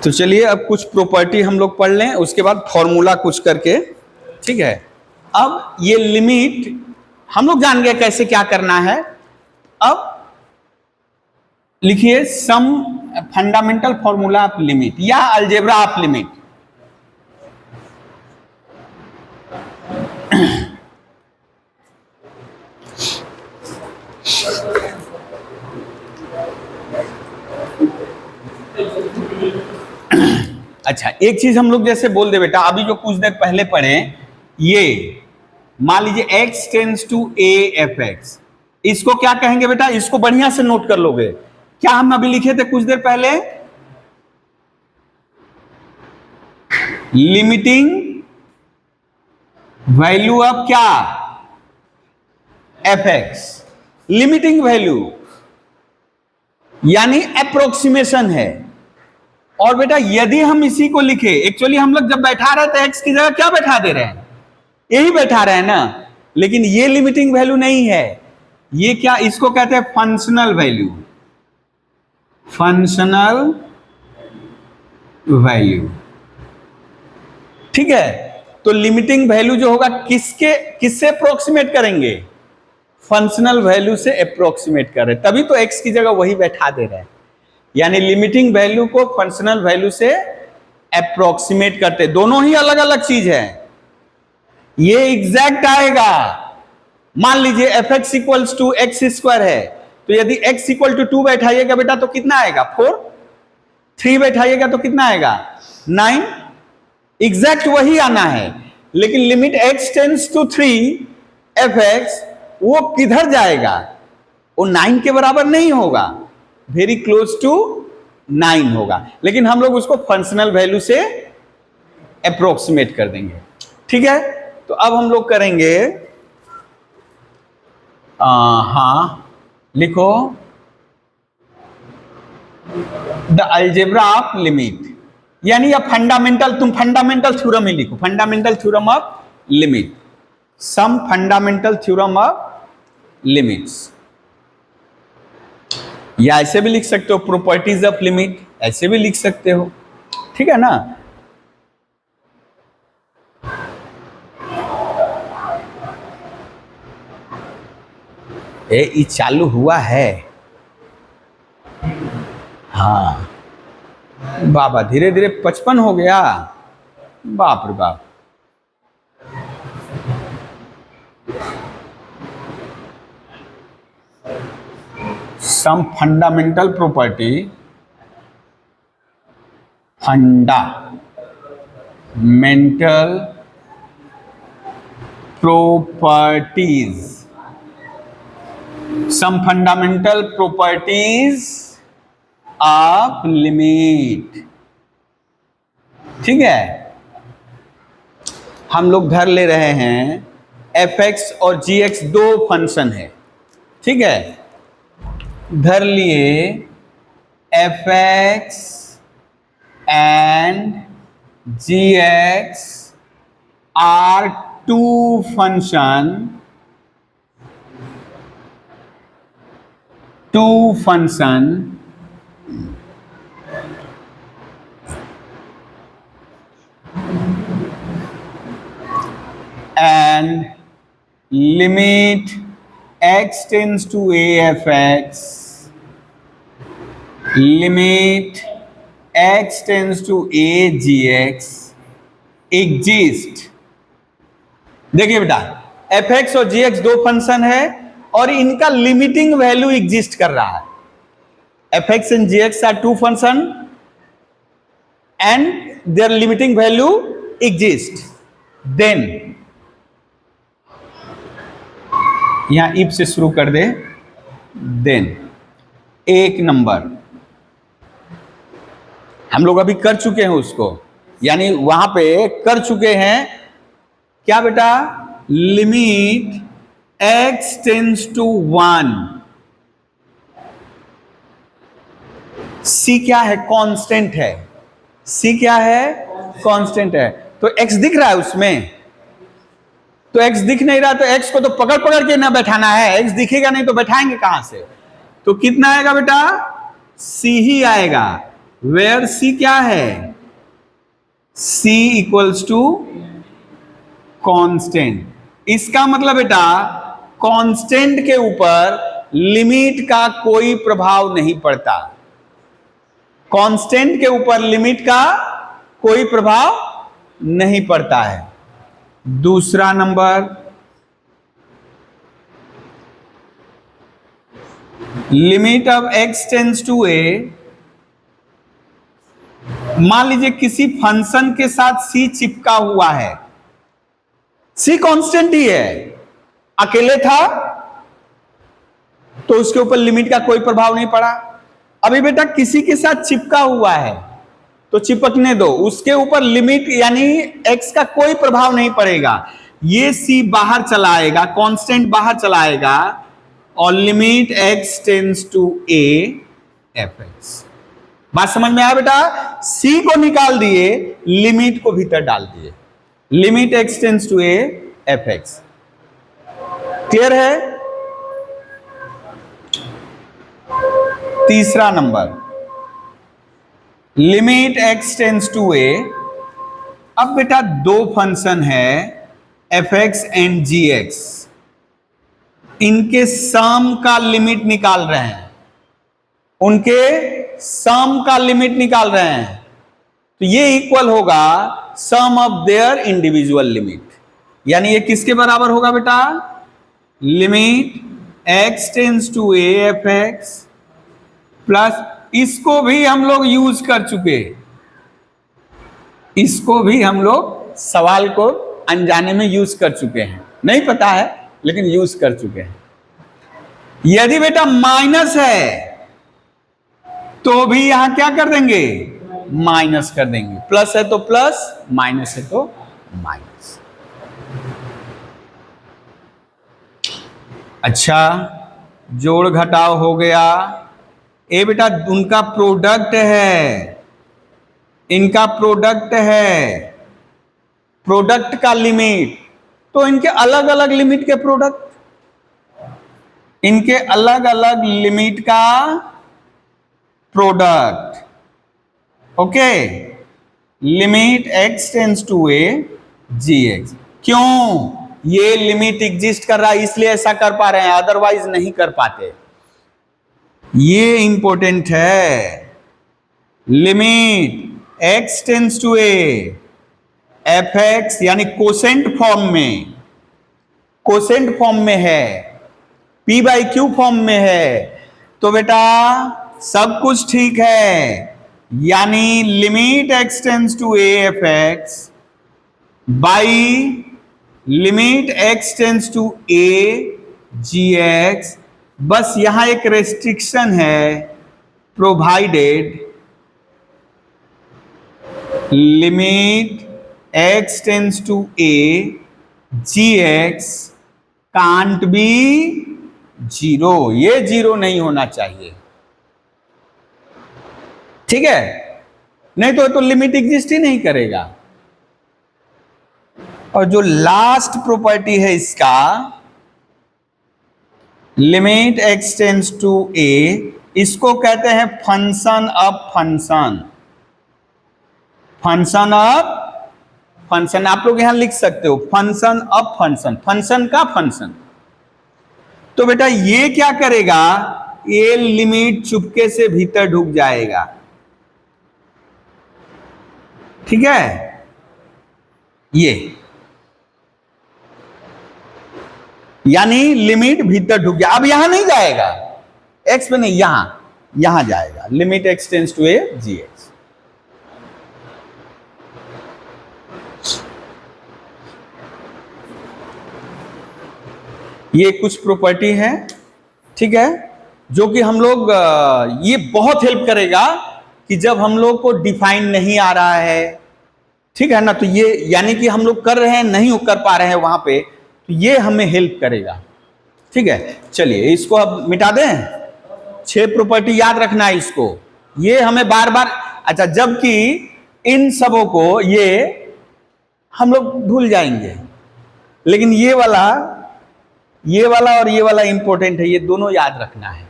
तो चलिए अब कुछ प्रॉपर्टी हम लोग पढ़ लें, उसके बाद फॉर्मूला कुछ करके, ठीक है। अब ये लिमिट हम लोग जान गए कैसे क्या करना है। अब लिखिए some fundamental formula of limit या अलजेब्रा ऑफ लिमिट। अच्छा एक चीज हम लोग जैसे बोल दे बेटा, अभी जो कुछ देर पहले पढ़े, ये मान लीजिए x tends to a f x, इसको क्या कहेंगे बेटा, इसको बढ़िया से नोट कर लोगे, क्या हम अभी लिखे थे कुछ देर पहले, लिमिटिंग वैल्यू ऑफ क्या, एफ एक्स, लिमिटिंग वैल्यू यानी अप्रोक्सीमेशन है। और बेटा यदि हम इसी को लिखे, एक्चुअली हम लोग जब बैठा रहे थे एक्स की जगह क्या बैठा दे रहे हैं, यही बैठा रहे हैं ना, लेकिन ये लिमिटिंग वैल्यू नहीं है, ये क्या, इसको कहते हैं फंक्शनल वैल्यू, फंक्शनल वैल्यू, ठीक है। तो लिमिटिंग वैल्यू जो होगा किससे अप्रोक्सीमेट करेंगे, फंक्शनल वैल्यू से अप्रोक्सीमेट कर रहे, तभी तो एक्स की जगह वही बैठा दे रहे हैं, यानी लिमिटिंग वैल्यू को फंक्शनल वैल्यू से अप्रोक्सीमेट करते, दोनों ही अलग अलग चीज है। ये एग्जैक्ट आएगा, मान लीजिए f x equals to x square है, तो यदि x इक्वल टू 2 बैठाइएगा बेटा तो कितना आएगा 4, 3 बैठाइएगा तो कितना आएगा 9, एग्जैक्ट वही आना है। लेकिन limit x tends to 3 f x वो किधर जाएगा, वो 9 के बराबर नहीं होगा, वेरी क्लोज टू 9 होगा, लेकिन हम लोग उसको फंक्शनल वैल्यू से अप्रोक्सीमेट कर देंगे, ठीक है। तो अब हम लोग करेंगे, हाँ लिखो द अलजेब्रा ऑफ लिमिट, यानी अब फंडामेंटल, तुम फंडामेंटल थ्योरम ही लिखो, fundamental theorem of limit, some fundamental theorem of limits, या ऐसे भी लिख सकते हो प्रॉपर्टीज ऑफ लिमिट, ऐसे भी लिख सकते हो, ठीक है ना। ये चालू हुआ है, हाँ बाबा धीरे धीरे 55 हो गया, बाप रे बाप। Some fundamental property fundamental properties, some fundamental properties of limit। ठीक है, हम लोग धर ले रहे हैं fx और gx दो फंक्शन है। ठीक है, धर लिए fx and gx are two function and limit x tends to a fx, limit x tends to a gx exist। देखिए बेटा, fx और gx दो फंक्शन है और इनका लिमिटिंग वैल्यू एग्जिस्ट कर रहा है। fx and gx are two function and their limiting value exist. Then यहां इफ से शुरू कर दे। देन एक नंबर हम लोग अभी कर चुके हैं उसको, यानी वहां पे कर चुके हैं क्या बेटा, limit x tends to 1। c क्या है, कांस्टेंट है। c क्या है, कांस्टेंट है। तो x दिख रहा है उसमें, तो x दिख नहीं रहा तो x को तो पकड़ पकड़ के ना बैठाना है, x दिखेगा नहीं तो बैठाएंगे कहां से। तो कितना आएगा बेटा, c ही आएगा। वेयर c क्या है, c इक्वल्स टू कांस्टेंट। इसका मतलब बेटा कांस्टेंट के ऊपर लिमिट का कोई प्रभाव नहीं पड़ता। कांस्टेंट के ऊपर लिमिट का कोई प्रभाव नहीं पड़ता है। दूसरा number, limit of x tends to a। मान लीजिए किसी फंक्शन के साथ c चिपका हुआ है, c कांस्टेंट ही है, अकेले था तो उसके ऊपर लिमिट का कोई प्रभाव नहीं पड़ा। अभी बेटा किसी के साथ चिपका हुआ है तो चिपकने दो, उसके ऊपर लिमिट यानी x का कोई प्रभाव नहीं पड़ेगा। ये c बाहर चला आएगा, कांस्टेंट बाहर चला आएगा और limit x tends to a fx। बात समझ में आया बेटा, c को निकाल दिए, लिमिट को भीतर डाल दिए, limit x tends to a fx। Clear है। तीसरा number, limit x tends to a। अब बेटा दो फंक्शन है fx एंड gx, इनके सम का लिमिट निकाल रहे हैं, उनके सम का लिमिट निकाल रहे हैं। तो ये इक्वल होगा sum of their individual limit, यानी ये किसके बराबर होगा बेटा, limit x tends to a fx plus, इसको भी हम लोग यूज कर चुके, इसको भी हम लोग सवाल को अनजाने में यूज कर चुके हैं, नहीं पता है लेकिन यूज कर चुके हैं। यदि बेटा माइनस है तो भी यहां क्या कर देंगे, माइनस कर देंगे। प्लस है तो प्लस, माइनस है तो माइनस। अच्छा, जोड़ घटाव हो गया। ये बेटा उनका प्रोडक्ट है, इनका प्रोडक्ट है, प्रोडक्ट का लिमिट, तो इनके अलग अलग लिमिट के प्रोडक्ट, इनके अलग अलग लिमिट का product. Okay, limit x tends to a gx। क्यों, ये लिमिट एग्जिस्ट कर रहा है इसलिए ऐसा कर पा रहे हैं, अदरवाइज नहीं कर पाते। ये इंपॉर्टेंट है। Limit x tends to a fx, यानी कोसेंट फॉर्म में, कोसेंट फॉर्म में है, p बाई क्यू फॉर्म में है, तो बेटा सब कुछ ठीक है। यानी limit x tends to a f x by limit x tends to a g x. बस यहां एक रेस्ट्रिक्शन है, provided limit x tends to a g x can't be zero. ये जीरो नहीं होना चाहिए, ठीक है, नहीं तो लिमिट एग्जिस्ट ही नहीं करेगा। और जो लास्ट प्रॉपर्टी है इसका, limit x tends to a, इसको कहते हैं function of function. Function of function आप लोग यहां लिख सकते हो, फंक्शन ऑफ फंक्शन, फंक्शन का फंक्शन। तो बेटा ये क्या करेगा, ये लिमिट चुपके से भीतर ढुक जाएगा, ठीक है, ये यानी लिमिट भीतर ढुक गया। अब यहां नहीं जाएगा, एक्स पे नहीं, यहां जाएगा, limit x tends to a g x. ये कुछ प्रॉपर्टी है, ठीक है, जो कि हम लोग ये बहुत हेल्प करेगा कि जब हम लोग को डिफाइन नहीं आ रहा है, ठीक है ना, तो ये यानी कि हम लोग कर रहे हैं नहीं कर पा रहे हैं वहां पे, तो ये हमें हेल्प करेगा, ठीक है। चलिए इसको अब मिटा दें, 6 प्रॉपर्टी याद रखना है इसको, ये हमें बार बार, अच्छा, जबकि इन सबों को ये हम लोग भूल जाएंगे, लेकिन ये वाला और ये वाला इंपॉर्टेंट है, ये दोनों याद रखना है।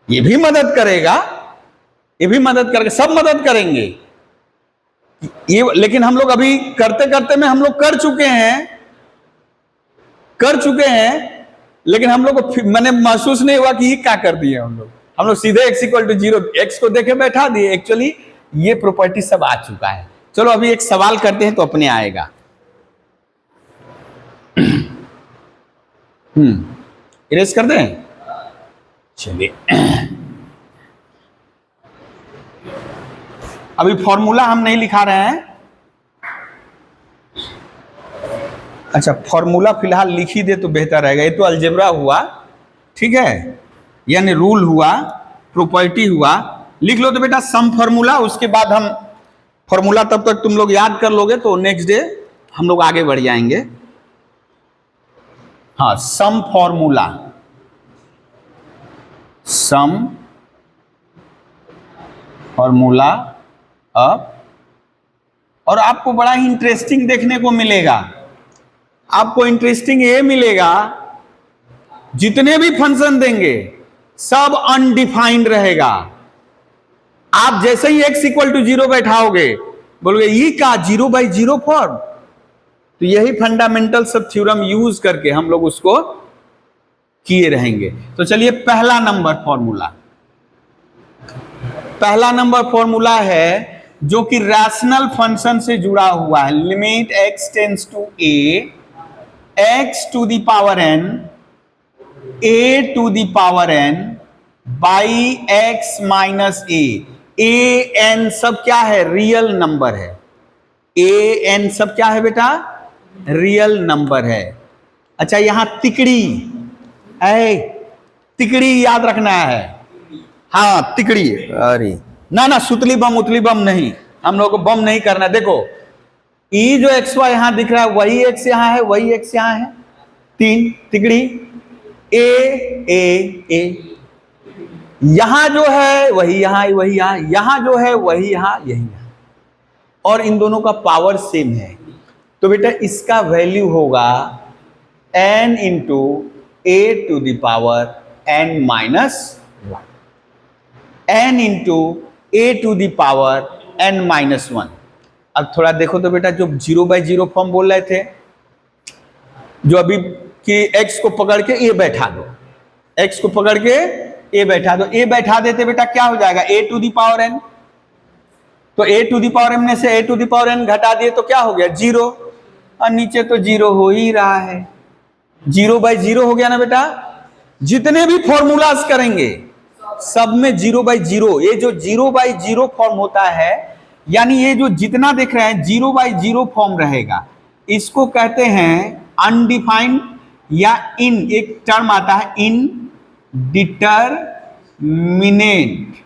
ये भी मदद करेगा, ये भी मदद करेगा, सब मदद करेंगे ये, लेकिन हम लोग अभी करते करते में हम लोग कर चुके हैं, लेकिन हम लोग को मैंने महसूस नहीं हुआ कि ये क्या कर दिए हम लोग सीधे x इक्वल टू 0 x को देके बैठा दिए। एक्चुअली ये प्रॉपर्टी सब आ चुका है। चलो अभी एक सवाल करते हैं तो अपने आएगा। इरेज कर दें, चलिए अभी फॉर्मूला हम नहीं लिखा रहे हैं, अच्छा फॉर्मूला फिलहाल लिख ही दे तो बेहतर रहेगा। ये तो अलजेब्रा हुआ, ठीक है, यानी रूल हुआ, प्रॉपर्टी हुआ, लिख लो तो बेटा सम फॉर्मूला, उसके बाद हम फॉर्मूला तब तक तुम लोग याद कर लोगे तो नेक्स्ट डे हम लोग आगे बढ़ जाएंगे। हाँ, सम फॉर्मूला, सम फॉर्मूला अब, और आपको बड़ा ही इंटरेस्टिंग देखने को मिलेगा। आपको इंटरेस्टिंग ये मिलेगा, जितने भी फंक्शन देंगे सब अनडिफाइंड रहेगा। आप जैसे ही x इक्वल टू 0 बैठाओगे, बोलोगे ये क्या 0/0 फॉर्म, तो यही फंडामेंटल सब थ्योरम यूज करके हम लोग उसको किए रहेंगे। तो चलिए पहला नंबर फॉर्मूला है जो कि रैशनल फंक्शन से जुड़ा हुआ है। Limit x tends to a x to the power n a to the power n by x minus a n सब क्या है, रियल नंबर है। a n सब क्या है बेटा, रियल नंबर है। अच्छा यहां तिकड़ी है, तिकड़ी याद रखना है, हाँ तिकड़ी, अरे ना सुतली बम उतली बम नहीं, हम लोग को बम नहीं करना। देखो ई जो एक्स वाई यहां दिख रहा है वही एक्स यहां है, वही एक्स यहां है, 3 तिकड़ी ए ए ए, यहां जो है वही यहां, वही यहां जो है वही यहां, यही यहां, और इन दोनों का पावर सेम है। तो बेटा इसका वैल्यू होगा n into a to the power n minus 1, n into a to the power n minus 1। अब थोड़ा देखो तो बेटा, जो 0/0 फॉर्म बोल रहे थे, जो अभी कि x को पकड़ के a बैठा दो, x को पकड़ के a बैठा दो, a बैठा देते बेटा क्या हो जाएगा, a to the power n, तो a to the power n में से a to the power n घटा दिए तो क्या हो गया 0, और नीचे तो 0 हो ही रहा है, 0/0 हो गया ना बेटा। जितने भी फॉर्मूलाज करेंगे सब में 0/0, ये जो 0/0 फॉर्म होता है, यानी ये जो जितना देख रहे हैं 0/0 फॉर्म रहेगा, इसको कहते हैं अनडिफाइंड, या एक टर्म आता है इनडिटरमिनेट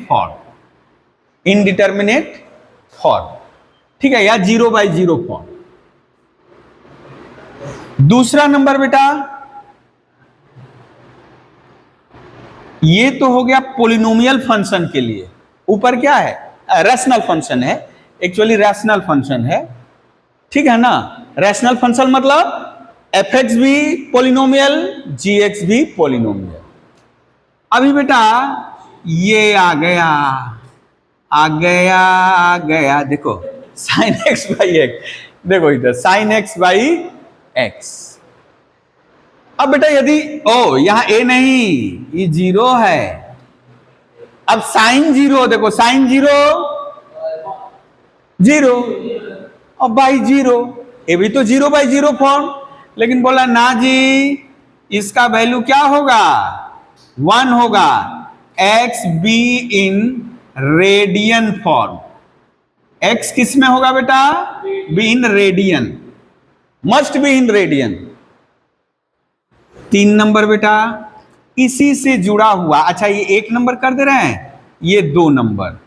फॉर्म, इनडिटरमिनेट फॉर्म, ठीक है, या 0/0 फॉर्म। दूसरा नंबर बेटा, ये तो हो गया पोलिनोमियल फंक्शन के लिए। ऊपर क्या है? रैशनल फंक्शन है, एक्चुअली रैशनल फंक्शन है, ठीक है ना। रैशनल फंक्शन मतलब fx भी पोलिनोमियल, gx भी पोलिनोमियल। अभी बेटा ये आ गया, देखो sin x/x, देखो इधर sin x/x। अब बेटा यदि यहां a नहीं, ये 0 है, अब sin 0, देखो sin 0 0 और बाई 0, ये भी तो 0/0 फॉर्म, लेकिन बोला ना जी, इसका वैल्यू क्या होगा? 1 होगा। x be in radian form, x किस में होगा बेटा? Be in radian, must be in radian. 3 number बेटा, इसी से जुड़ा हुआ, अच्छा ये 1 नंबर कर दे रहे हैं, ये 2 number,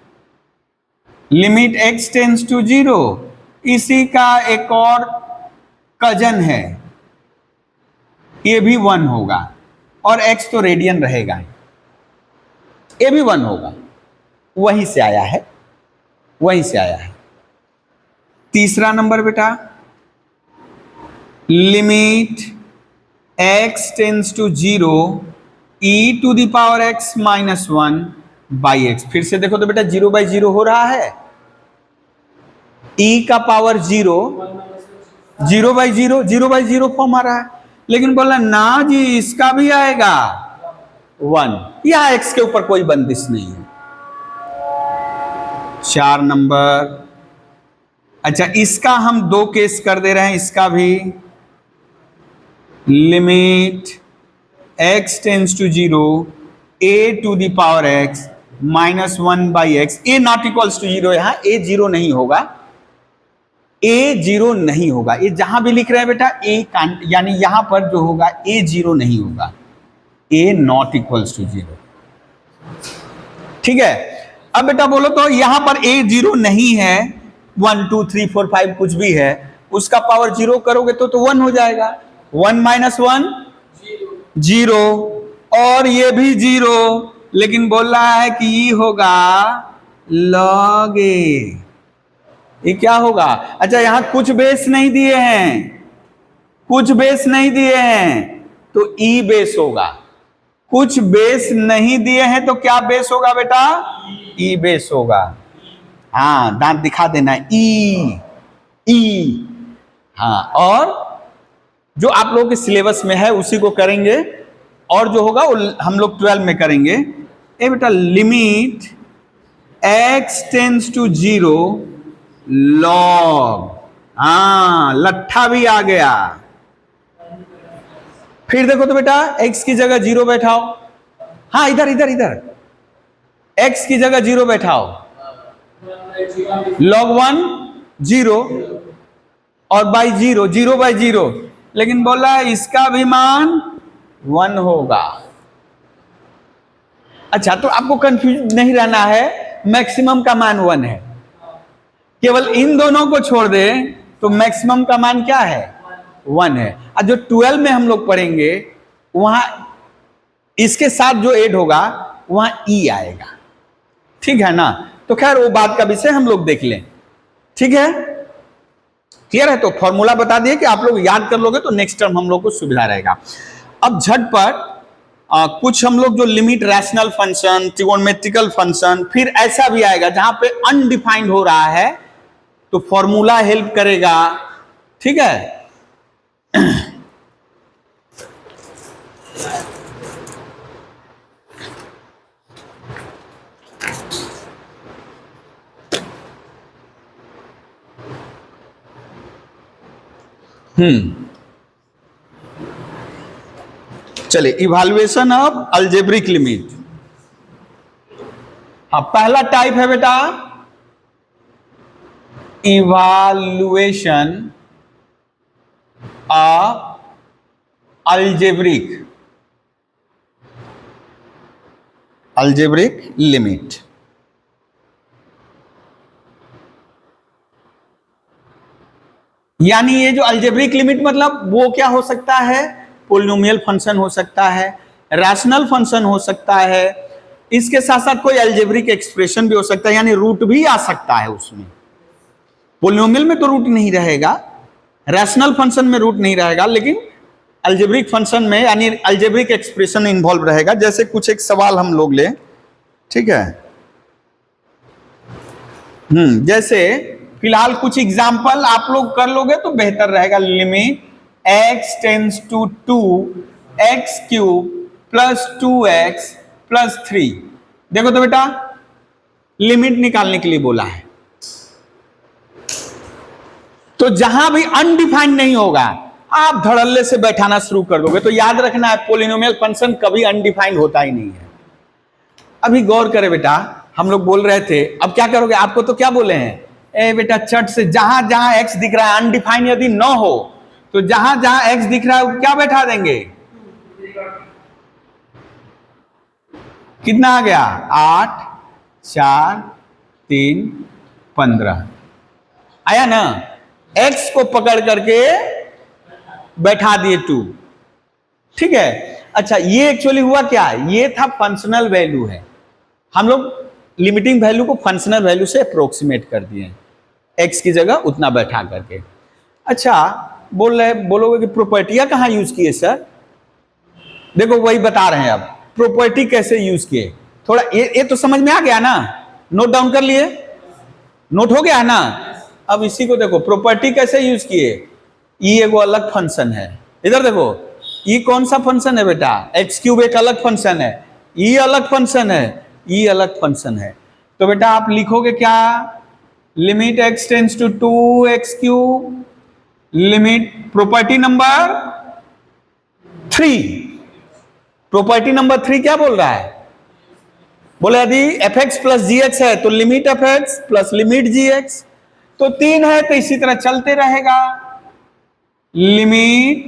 limit x tends to 0, इसी का एक और कजन है, ये भी 1 होगा, और x तो रेडियन रहेगा, ये भी 1 होगा, वहीं से आया है, वहीं से आया है। तीसरा नंबर बेटा, limit x tends to 0 e⁻x - 1/x। फिर से देखो तो बेटा 0/0 हो रहा है, e का पावर 0, 0/0 फॉर्म आ रहा है, लेकिन बोला ना जी, इसका भी आएगा 1, या x के ऊपर कोई बंदिश नहीं है। 4 नंबर, अच्छा इसका हम 2 केस कर दे रहे हैं, इसका भी limit x tends to 0 a⁻x - 1/x, a not equals to 0, यहां a 0 नहीं होगा, a 0 नहीं होगा, ये जहां भी लिख रहे हैं बेटा a, यानी यहां पर जो होगा a 0 नहीं होगा, a नॉट इक्वल्स टू 0, ठीक है। अब बेटा बोलो तो यहां पर a 0 नहीं है, 1 2 3 4 5 कुछ भी है, उसका पावर 0 करोगे तो 1 हो जाएगा, 1 - 1 0, और ये भी 0, लेकिन बोल रहा है कि ये होगा log a, ये क्या होगा? अच्छा यहां कुछ बेस नहीं दिए हैं, कुछ बेस नहीं दिए हैं तो ई बेस होगा, कुछ बेस नहीं दिए हैं तो क्या बेस होगा बेटा? ई बेस होगा। हाँ दांत दिखा देना, ई, हाँ, और जो आप लोगों के सिलेबस में है उसी को करेंगे, और जो होगा वो हम लोग 12 में करेंगे। ए बेटा, limit x tends to 0 log, हाँ लट्ठा भी आ गया। फिर देखो तो बेटा x की जगह 0 बैठाओ, हाँ इधर इधर इधर, x की जगह 0 बैठाओ, log 1 0 और बाई 0, 0/0, लेकिन बोला इसका भी मान 1 होगा। अच्छा तो आपको कंफ्यूज नहीं रहना है, मैक्सिमम का मान 1 है, केवल इन दोनों को छोड़ दे तो मैक्सिमम का मान क्या है? 1 है। और जो 12 में हम लोग पढ़ेंगे वहां इसके साथ जो ऐड होगा वहां ई आएगा, ठीक है ना। तो खैर वो बात का विषय हम लोग देख लें, ठीक है, क्लियर है। तो फॉर्मूला बता दिए कि आप लोग याद कर लोगे तो नेक्स्ट टर्म हम लोग को सुविधा रहेगा। अब झटपट कुछ हम लोग जो limit rational function, trigonometrical function, फिर ऐसा भी आएगा जहां पे अनडिफाइंड हो रहा है तो फॉर्मूला हेल्प करेगा, ठीक है। चलिए, इवैल्यूएशन ऑफ अलजेब्रिक लिमिट। हाँ, पहला टाइप है बेटा इवैल्यूएशन ऑफ अलजेब्रिक लिमिट। यानी ये जो अलजेब्रिक लिमिट मतलब वो क्या हो सकता है, पोलिनोमियल फंक्शन हो सकता है, रैशनल फंक्शन हो सकता है, इसके साथ साथ कोई अलजेब्रिक एक्सप्रेशन भी हो सकता है, यानी रूट भी आ सकता है उसमें। पोलिनोमियल में तो रूट नहीं रहेगा, रैशनल फंक्शन में रूट नहीं रहेगा, लेकिन अलजेब्रिक फंक्शन में यानी अलजेब्रिक एक्सप्रेशन इन्वॉल्व रहेगा। जैसे कुछ एक सवाल हम लोग ले, ठीक है, जैसे फिलहाल कुछ एग्जाम्पल आप लोग कर लोगे तो बेहतर रहेगा। Limit x tends to 2x cube plus 2x plus 3। देखो तो बेटा लिमिट निकालने के लिए बोला है, तो जहां भी अनडिफाइंड नहीं होगा आप धड़ल्ले से बैठाना शुरू कर दोगे। तो याद रखना है पोलिनोमियल फंक्शन कभी अनडिफाइंड होता ही नहीं है। अभी गौर करे बेटा, हम लोग बोल रहे थे, अब क्या करोगे, आपको तो क्या बोले हैं, ए बेटा चट से जहां जहां x दिख रहा है अनडिफाइंड यदि न हो तो जहां जहां x दिख रहा है क्या बैठा देंगे, कितना आ गया, 8 4 3 15 आया ना। x को पकड़ करके बैठा दिए 2, ठीक है। अच्छा, ये एक्चुअली हुआ क्या, ये था फंक्शनल वैल्यू है, हम लोग लिमिटिंग वैल्यू को फंक्शनल वैल्यू से अप्रोक्सीमेट कर दिए, x की जगह उतना बैठा करके। अच्छा, बोलोगे कि प्रॉपर्टियां कहां यूज किए सर, देखो वही बता रहे हैं। अब प्रॉपर्टी कैसे यूज किए, थोड़ा ये तो समझ में आ गया ना, नोट डाउन कर लिए, नोट हो गया है ना। अब इसी को देखो, प्रॉपर्टी कैसे यूज किए, ये एगो अलग फंक्शन है, इधर देखो, ये कौन सा फंक्शन है बेटा, एक्स क्यूब एक अलग फंक्शन है, ये अलग फंक्शन है, ये अलग फंक्शन है। तो बेटा आप लिखोगे क्या, limit x tends to 2x cube, limit property number 3, property number 3 क्या बोल रहा है, बोले यदि fx प्लस gx है तो limit fx plus limit gx, तो 3 है तो इसी तरह चलते रहेगा, लिमिट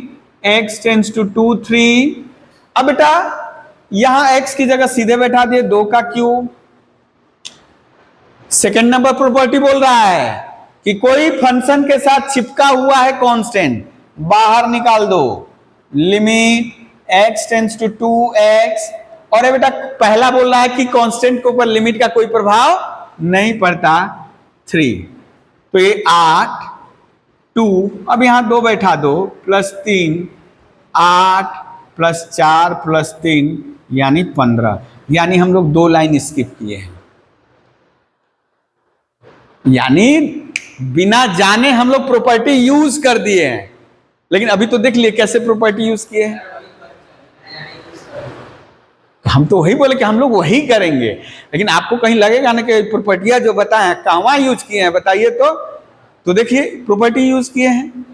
x टेंस टू 2 3। अब बेटा यहां x की जगह सीधे बैठा दिए 2 का क्यूब। सेकेंड नंबर प्रॉपर्टी बोल रहा है कि कोई फंक्शन के साथ चिपका हुआ है कांस्टेंट, बाहर निकाल दो, limit x tends to 2x। और बेटा पहला बोल रहा है कि कांस्टेंट के ऊपर लिमिट का कोई प्रभाव नहीं पड़ता, 3, तो ये 8 2, अब यहां 2 बैठा दो, प्लस 3 8 प्लस 4 प्लस 3 यानी 15। यानी हम लोग 2 लाइन स्किप किए हैं, यानी बिना जाने हम लोग प्रॉपर्टी यूज कर दिए हैं। लेकिन अभी तो देख लिए कैसे प्रॉपर्टी यूज किए हैं, हम तो वही बोले कि हम लोग वही करेंगे, लेकिन आपको कहीं लगेगा ना कि प्रॉपर्टियां जो बताएं कहां यूज किए हैं, बताइए तो देखिए प्रॉपर्टी यूज किए हैं,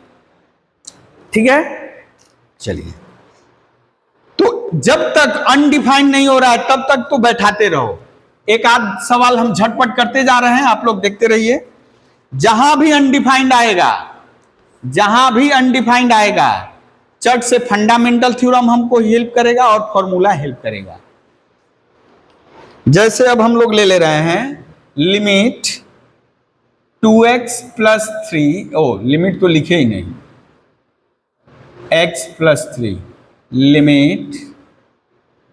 ठीक है। चलिए, तो जब तक अनडिफाइंड नहीं हो रहा है तब तक तो बैठाते रहो। एक आध सवाल हम झटपट करते जा रहे हैं, आप लोग देखते रहिए। जहां भी अनडिफाइंड आएगा, जहां भी अनडिफाइंड आएगा, चट से फंडामेंटल थ्योरम हमको हेल्प करेगा और फॉर्मूला हेल्प करेगा। जैसे अब हम लोग ले रहे हैं लिमिट 2x प्लस 3, लिमिट तो लिखे ही नहीं, x plus 3, limit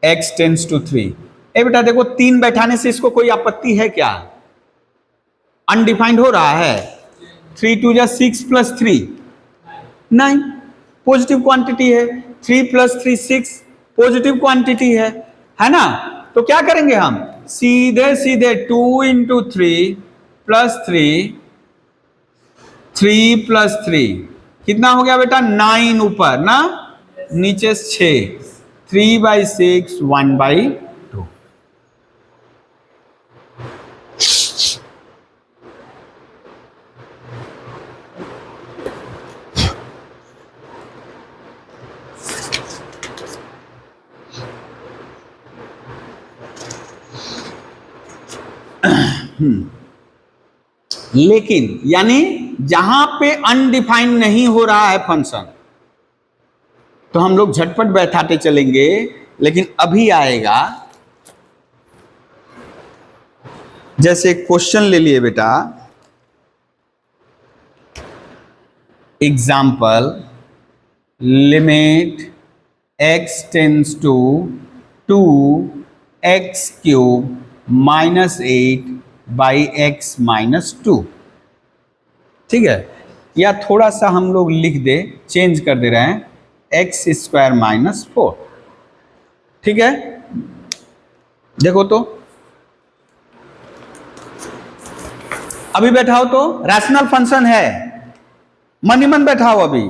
x tends to 3। ए बेटा देखो 3 बैठाने से इसको कोई आपत्ति है क्या, अनडिफाइंड हो रहा है, 3 2 जा 6 प्लस 3, नहीं, पॉजिटिव क्वांटिटी है, 3 प्लस 3 6 पॉजिटिव क्वांटिटी है ना। तो क्या करेंगे हम, सीधे सीधे 2 इंटू 3 प्लस 3, 3 प्लस 3 कितना हो गया बेटा, 9 ऊपर ना, नीचे 6, 3/6 1/2। लेकिन यानी जहां पे अनडिफाइंड नहीं हो रहा है फंक्शन तो हम लोग झटपट बैठाते चलेंगे, लेकिन अभी आएगा। जैसे क्वेश्चन ले लिए बेटा, example limit x tends to 2x cube minus 8 by x minus 2। ठीक है, या थोड़ा सा हम लोग लिख दे, चेंज कर दे रहे हैं, एक्स स्क्वायर माइनस 4। ठीक है, देखो तो अभी बैठाओ तो रैशनल फंक्शन है, मन ही मन बैठाओ। अभी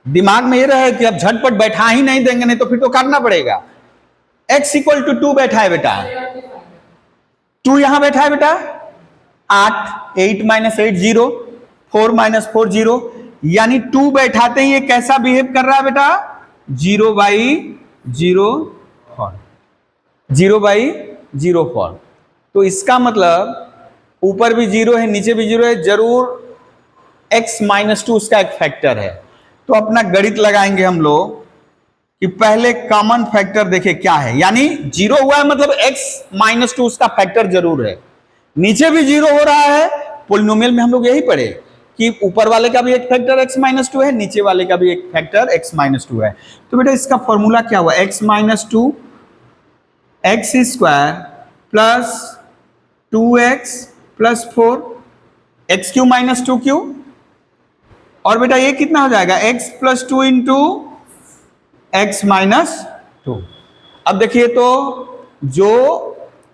दिमाग में ये रहे कि अब झटपट बैठा ही नहीं देंगे, नहीं तो फिर तो काटना पड़ेगा। x इक्वल टू 2 बैठा है बेटा, 2 यहां बैठा है बेटा, 8 माइनस 8 0, 4 माइनस 4 0, यानी 2 बैठाते ही ये कैसा बिहेव कर रहा है बेटा, 0 बाई 0 4, 0 बाई 0 4। तो इसका मतलब ऊपर भी 0 है, नीचे भी 0 है, जरूर x माइनस 2 उसका एक फैक्टर है। तो अपना गणित लगाएंगे हम लोग कि पहले कॉमन फैक्टर देखे क्या है, यानी 0 हुआ है मतलब x माइनस 2 उसका फैक्टर जरूर है। नीचे भी 0 हो रहा है, पोलिनोमियल में हम लोग यही पढ़े कि ऊपर वाले का भी एक फैक्टर x माइनस 2 है, नीचे वाले का भी एक फैक्टर x माइनस 2 है। तो बेटा इसका फॉर्मूला क्या हुआ, x minus 2 x square plus 2x plus 4 x Q minus 2 Q, और बेटा ये कितना हो जाएगा, x plus 2 into x minus 2। अब देखिए तो जो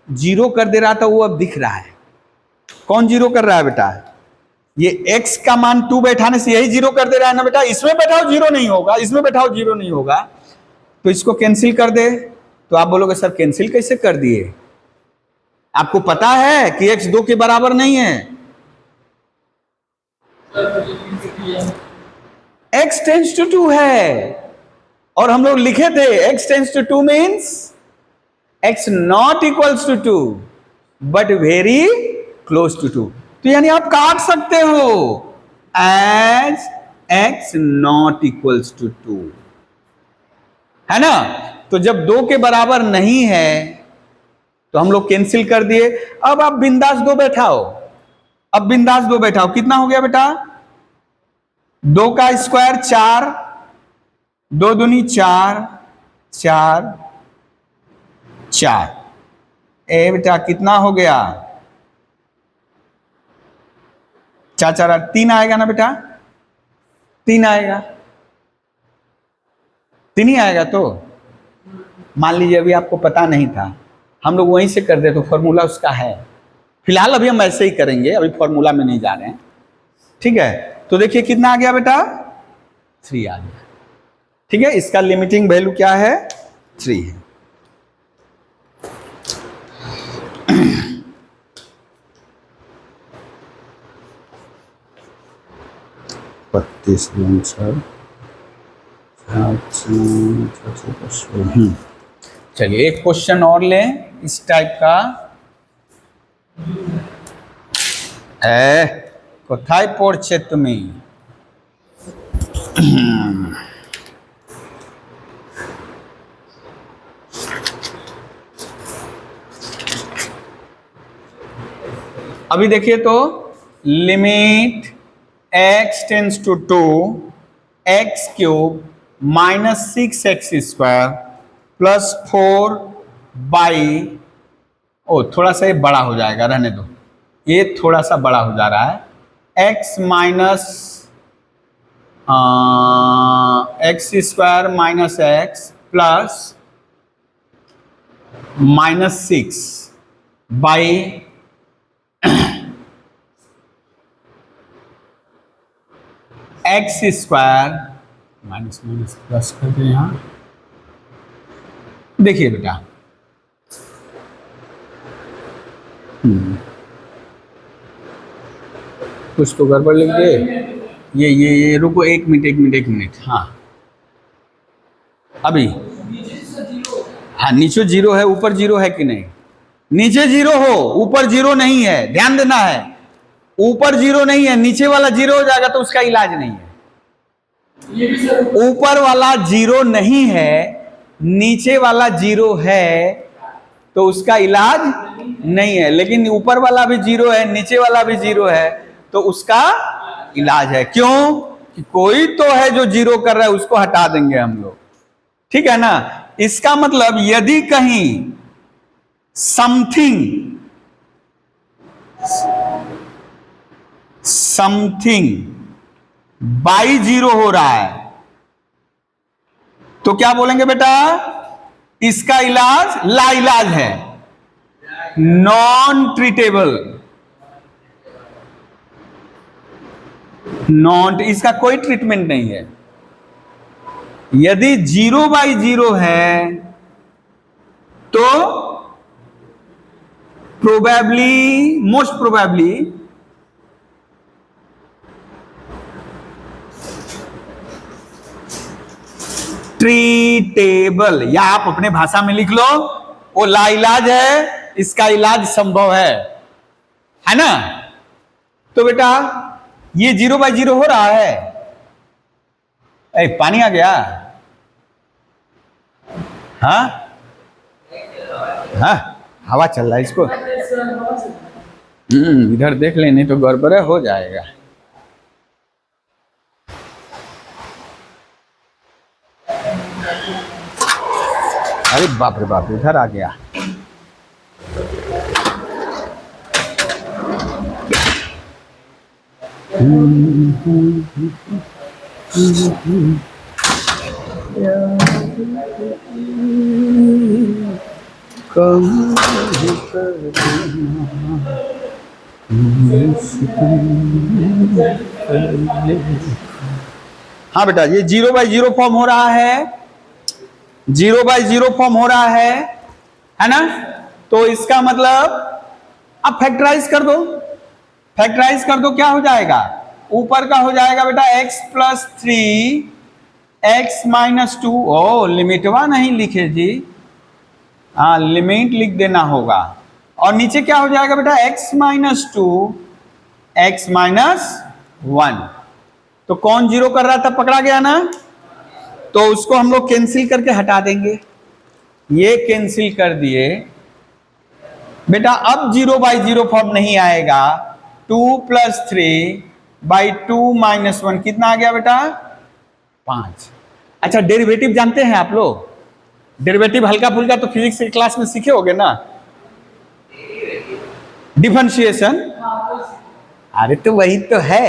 0 कर दे रहा था वो अब दिख रहा है। कौन 0 कर रहा है बेटा, ये x का मान 2 बैठाने से यही 0 कर दे रहा है ना बेटा। इसमें बैठाओ 0 नहीं होगा, इसमें बैठाओ 0 नहीं होगा, तो इसको कैंसिल कर दे। तो आप बोलोगे सर कैंसिल कैसे कर दिए, आपको पता है कि x 2 के बराबर नहीं है। x टेंस टू 2 है, और हम लोग लिखे थे x tends to 2 means x not equals to 2 but very close to 2। तो यानी आप काट सकते हो as x not equals to 2, है ना। तो जब 2 के बराबर नहीं है तो हम लोग कैंसिल कर दिए। अब आप बिंदास 2 बैठाओ, अब बिंदास 2 बैठाओ, कितना हो गया बेटा, 2 का स्क्वायर 4, 2 दूनी 4, 4 4, ए बेटा कितना हो गया, 4 4 8 3 आएगा ना बेटा, 3 आएगा, 3 ही आएगा। तो मान लीजिए अभी आपको पता नहीं था, हम लोग वहीं से कर दे तो फॉर्मूला उसका है। फिलहाल अभी हम ऐसे ही करेंगे, अभी फॉर्मूला में नहीं जा रहे हैं। ठीक है, तो देखिए कितना आ गया बेटा, 3 आ गया। ठीक है, इसका लिमिटिंग वैल्यू क्या है, 3 है। चलिए एक क्वेश्चन और लें इस टाइप का। कोथाय पढ़छे तुमी, अभी देखिए तो limit x tends to 2 x cube minus 6x square plus 4 by, ओ थोड़ा सा ये बड़ा हो जाएगा, रहने दो, ये थोड़ा सा बड़ा हो जा रहा है, x minus x square minus x plus minus 6 by x square minus minus plus कर दे यहां। देखिए बेटा कुछ तो गड़बड़ लिख दे, ये रुको, एक मिनट, हाँ अभी, हाँ नीचे 0 है, ऊपर 0 है कि नहीं, नीचे जीरो हो, ऊपर जीरो नहीं है, ध्यान देना है, ऊपर जीरो नहीं है, नीचे वाला जीरो हो जाएगा तो उसका इलाज नहीं है। ऊपर वाला जीरो नहीं है, नीचे वाला जीरो है, तो उसका इलाज नहीं है। लेकिन ऊपर वाला भी जीरो है, नीचे वाला भी जीरो है, तो उसका इलाज है। क्यों? कि कोई तो है जो जीरो कर रहा है, उसको हटा देंगे हम लोग, ठीक है ना। इसका मतलब यदि कहीं समथिंग बाई जीरो हो रहा है, तो क्या बोलेंगे बेटा? इसका इलाज लाइलाज है, नॉन ट्रीटेबल, इसका कोई ट्रीटमेंट नहीं है। यदि 0/0 है तो प्रोबेबली, मोस्ट प्रोबेबली ट्रीटेबल, या आप अपने भाषा में लिख लो, वो लाइलाज है, इसका इलाज संभव है ना। तो बेटा ये 0/0 हो रहा है। पानी आ गया? हाँ हाँ, हवा चल रहा है इसको। इधर देख ले, नहीं तो गड़बड़ हो जाएगा। अरे बाप रे बाप, इधर आ गया। हाँ बेटा, ये 0/0 फॉर्म हो रहा है, 0/0 फॉर्म हो रहा है ना। तो इसका मतलब अब फैक्टराइज कर दो, फैक्टराइज कर दो, क्या हो जाएगा? ऊपर का हो जाएगा बेटा x+3 x-2। ओ लिमिटवा नहीं लिखे जी, हाँ लिमिट लिख देना होगा। और नीचे क्या हो जाएगा बेटा? x-2 x-1। तो कौन जीरो कर रहा था, पकड़ा गया ना। तो उसको हम लोग कैंसिल करके हटा देंगे, ये कैंसिल कर दिए बेटा। अब 0/0 फॉर्म नहीं आएगा। 2+3/2 - 1 कितना आ गया बेटा? 5। अच्छा, डेरिवेटिव जानते हैं आप लोग? डेरिवेटिव हल्का फुल्का तो फिजिक्स की क्लास में सीखे होगे ना, डिफरेंशिएशन। अरे तो वही तो है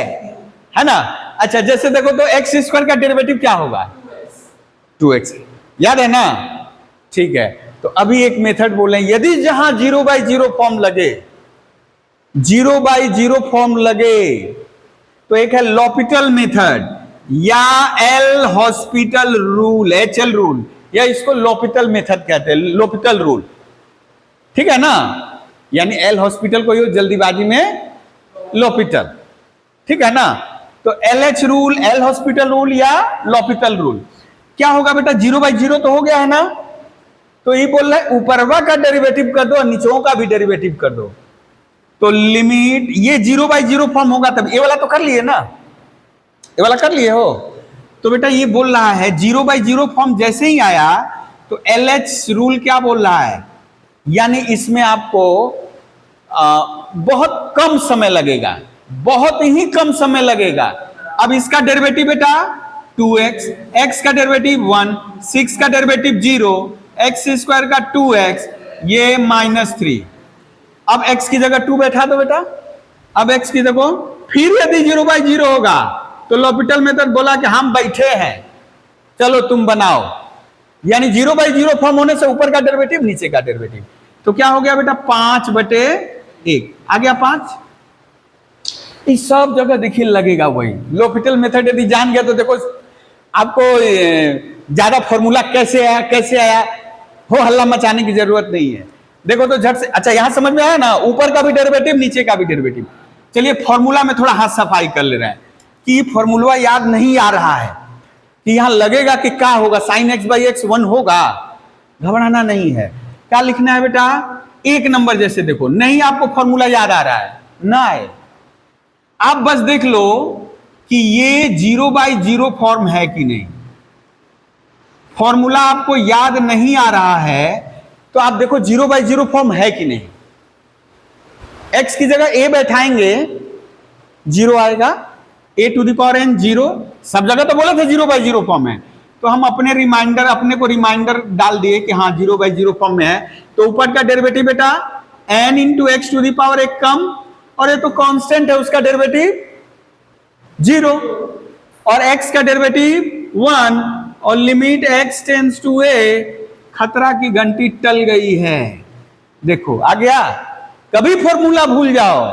ना। अच्छा जैसे देखो तो x² का डेरिवेटिव क्या होगा? 2x, याद है ना। ठीक है, तो अभी एक मेथड बोले, यदि जहां 0/0 फॉर्म लगे, 0/0 फॉर्म लगे, तो एक है लॉपिटल मेथड या L hospital rule, HL rule, या इसको लॉपिटल मेथड कहते हैं, लॉपिटल रूल, ठीक है ना। यानी एल हॉस्पिटल को जल्दीबाजी में लॉपिटल, ठीक है ना। तो LH rule, L hospital rule या लॉपिटल रूल क्या होगा बेटा? 0/0 तो हो गया है ना। तो ये बोल रहा है ऊपरवा का डेरिवेटिव कर दो और नीचों का भी डेरिवेटिव कर दो, तो लिमिट ये 0/0 फॉर्म होगा तब। ये वाला तो कर लिए ना, ये वाला कर लिए हो। तो बेटा ये बोल रहा है 0/0 फॉर्म जैसे ही आया तो LH रूल क्या बोल रहा है, यानी इसमें आपको बहुत कम समय लगेगा, बहुत ही कम समय लगेगा। अब इसका डेरिवेटिव बेटा 2x, x का डेरिवेटिव 1, 6 का डेरिवेटिव 0, x² का 2x, ये -3। अब x की जगह 2 बैठा दो बेटा। अब x की जगह फिर यदि 0/0 होगा तो लॉपिटल मेथड बोला कि हम बैठे हैं, चलो तुम बनाओ। यानी 0/0 फॉर्म होने से ऊपर का डेरिवेटिव नीचे का डेरिवेटिव, तो क्या हो गया बेटा? 5/1 आ गया 5। इस सब जगह देखिए लगेगा वही लॉपिटल मेथड। यदि जान गया तो देखो आपको ज्यादा फॉर्मूला कैसे आया हो हल्ला मचाने की जरूरत नहीं है। देखो तो झट से, अच्छा यहां समझ में आया ना, ऊपर का भी डेरिवेटिव नीचे का भी डेरिवेटिव। चलिए फॉर्मूला में थोड़ा हाथ सफाई कर ले रहे हैं कि फॉर्मूला याद नहीं आ रहा है, कि यहां लगेगा कि क्या होगा, sin x/x 1 होगा, घबराना नहीं है। क्या लिखना है बेटा? एक नंबर जैसे देखो, नहीं आपको फॉर्मूला याद आ रहा है ना है, आप बस देख लो कि ये 0/0 फॉर्म है कि नहीं। फॉर्मूला आपको याद नहीं आ रहा है तो आप देखो 0/0 फॉर्म है कि नहीं। x की जगह a बैठाएंगे 0 आएगा, a⁴n 0, सब जगह तो बोले थे 0/0 फॉर्म है, तो हम अपने को रिमाइंडर डाल दिए कि हाँ 0/0 फॉर्म में है। तो ऊपर का डेरिवेटिव बेटा n × x⁴ एक कम, और ये तो कांस्टेंट है, उसका डेरिवेटिव 0, और x का डेरिवेटिव 1, और limit x tends to a, खतरा की घंटी टल गई है। देखो आ गया। कभी फॉर्मूला भूल जाओ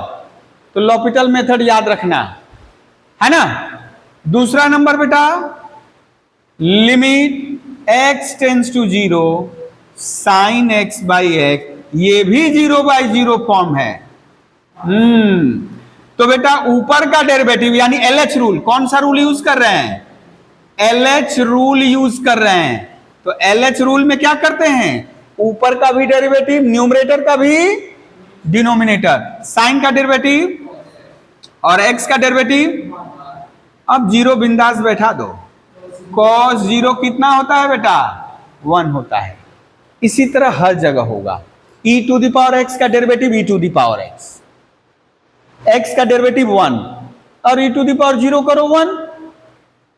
तो लॉपिटल मेथड याद रखना है ना। दूसरा नंबर बेटा, limit x tends to 0 sin x/x, ये भी 0/0 फॉर्म है। तो बेटा ऊपर का डेरिवेटिव यानी LH रूल, कौन सा रूल यूज कर रहे हैं? LH रूल यूज कर रहे हैं। तो LH रूल में क्या करते हैं, ऊपर का भी डेरिवेटिव, न्यूमरेटर का भी डिनोमिनेटर, साइन का डेरिवेटिव और x का डेरिवेटिव। अब 0 बिंदास बैठा दो, cos 0 कितना होता है बेटा? 1 होता है। इसी तरह हर जगह होगा। e⁴x का डेरिवेटिव e⁴x, x का डेरिवेटिव 1, और e⁴0 करो 1।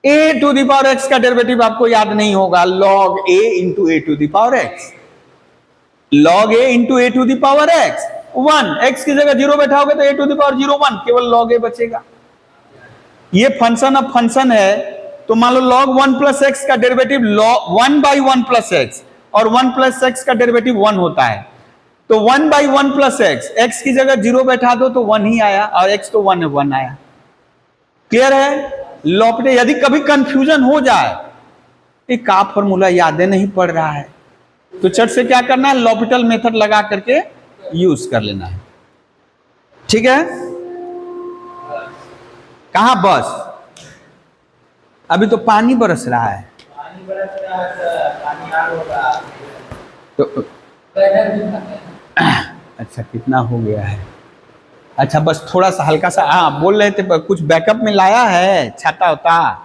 a⁴x का डेरिवेटिव आपको याद नहीं होगा, log a × a⁴x, log a × a⁴x 1, x की जगह 0 बैठाओगे तो a⁴0 1, केवल log a बचेगा। ये फंक्शन अब फंक्शन है, तो मान लो log 1 + x का डेरिवेटिव 1/1 + x, और 1 + x का डेरिवेटिव 1 होता है। तो 1/1 + x, x की जगह 0 बैठा दो तो 1 ही आया, और x तो 1 है, 1 आया। क्लियर है? लॉपिटे यदि कभी कंफ्यूजन हो जाए एक का फॉर्मूला याद नहीं पड़ रहा है, तो चट से क्या करना है, लॉपिटल मेथड लगा करके यूज कर लेना है। ठीक है? कहां बस? अभी तो पानी बरस रहा है, तो अच्छा कितना हो गया है? अच्छा बस थोड़ा सा हल्का सा, हाँ बोल रहे थे कुछ बैकअप में लाया है, छाता होता।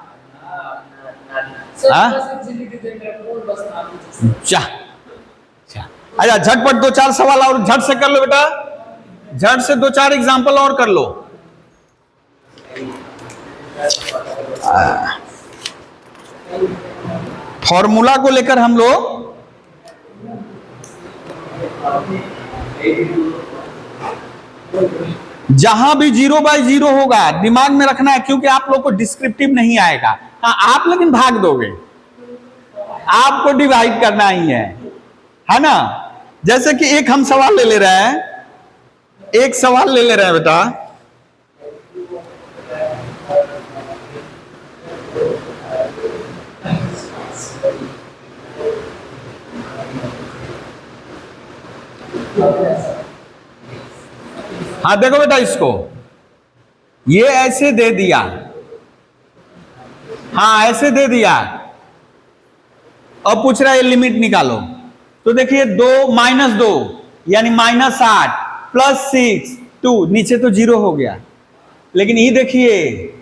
अच्छा झटपट 2-4 सवाल और झट से कर लो बेटा, झट से 2-4 एग्जाम्पल और कर लो। फॉर्मूला को लेकर हम लोग जहां भी 0/0 होगा दिमाग में रखना है, क्योंकि आप लोग को डिस्क्रिप्टिव नहीं आएगा। हाँ आप लेकिन भाग दोगे, आपको डिवाइड करना ही है ना। जैसे कि एक हम सवाल ले रहे हैं, एक सवाल ले रहे हैं बेटा, हाँ देखो बेटा इसको, ये ऐसे दे दिया, हाँ ऐसे दे दिया, अब पूछ रहा है लिमिट निकालो। तो देखिए 2 - 2 यानी -8 + 6 2, नीचे तो 0 हो गया, लेकिन ये देखिए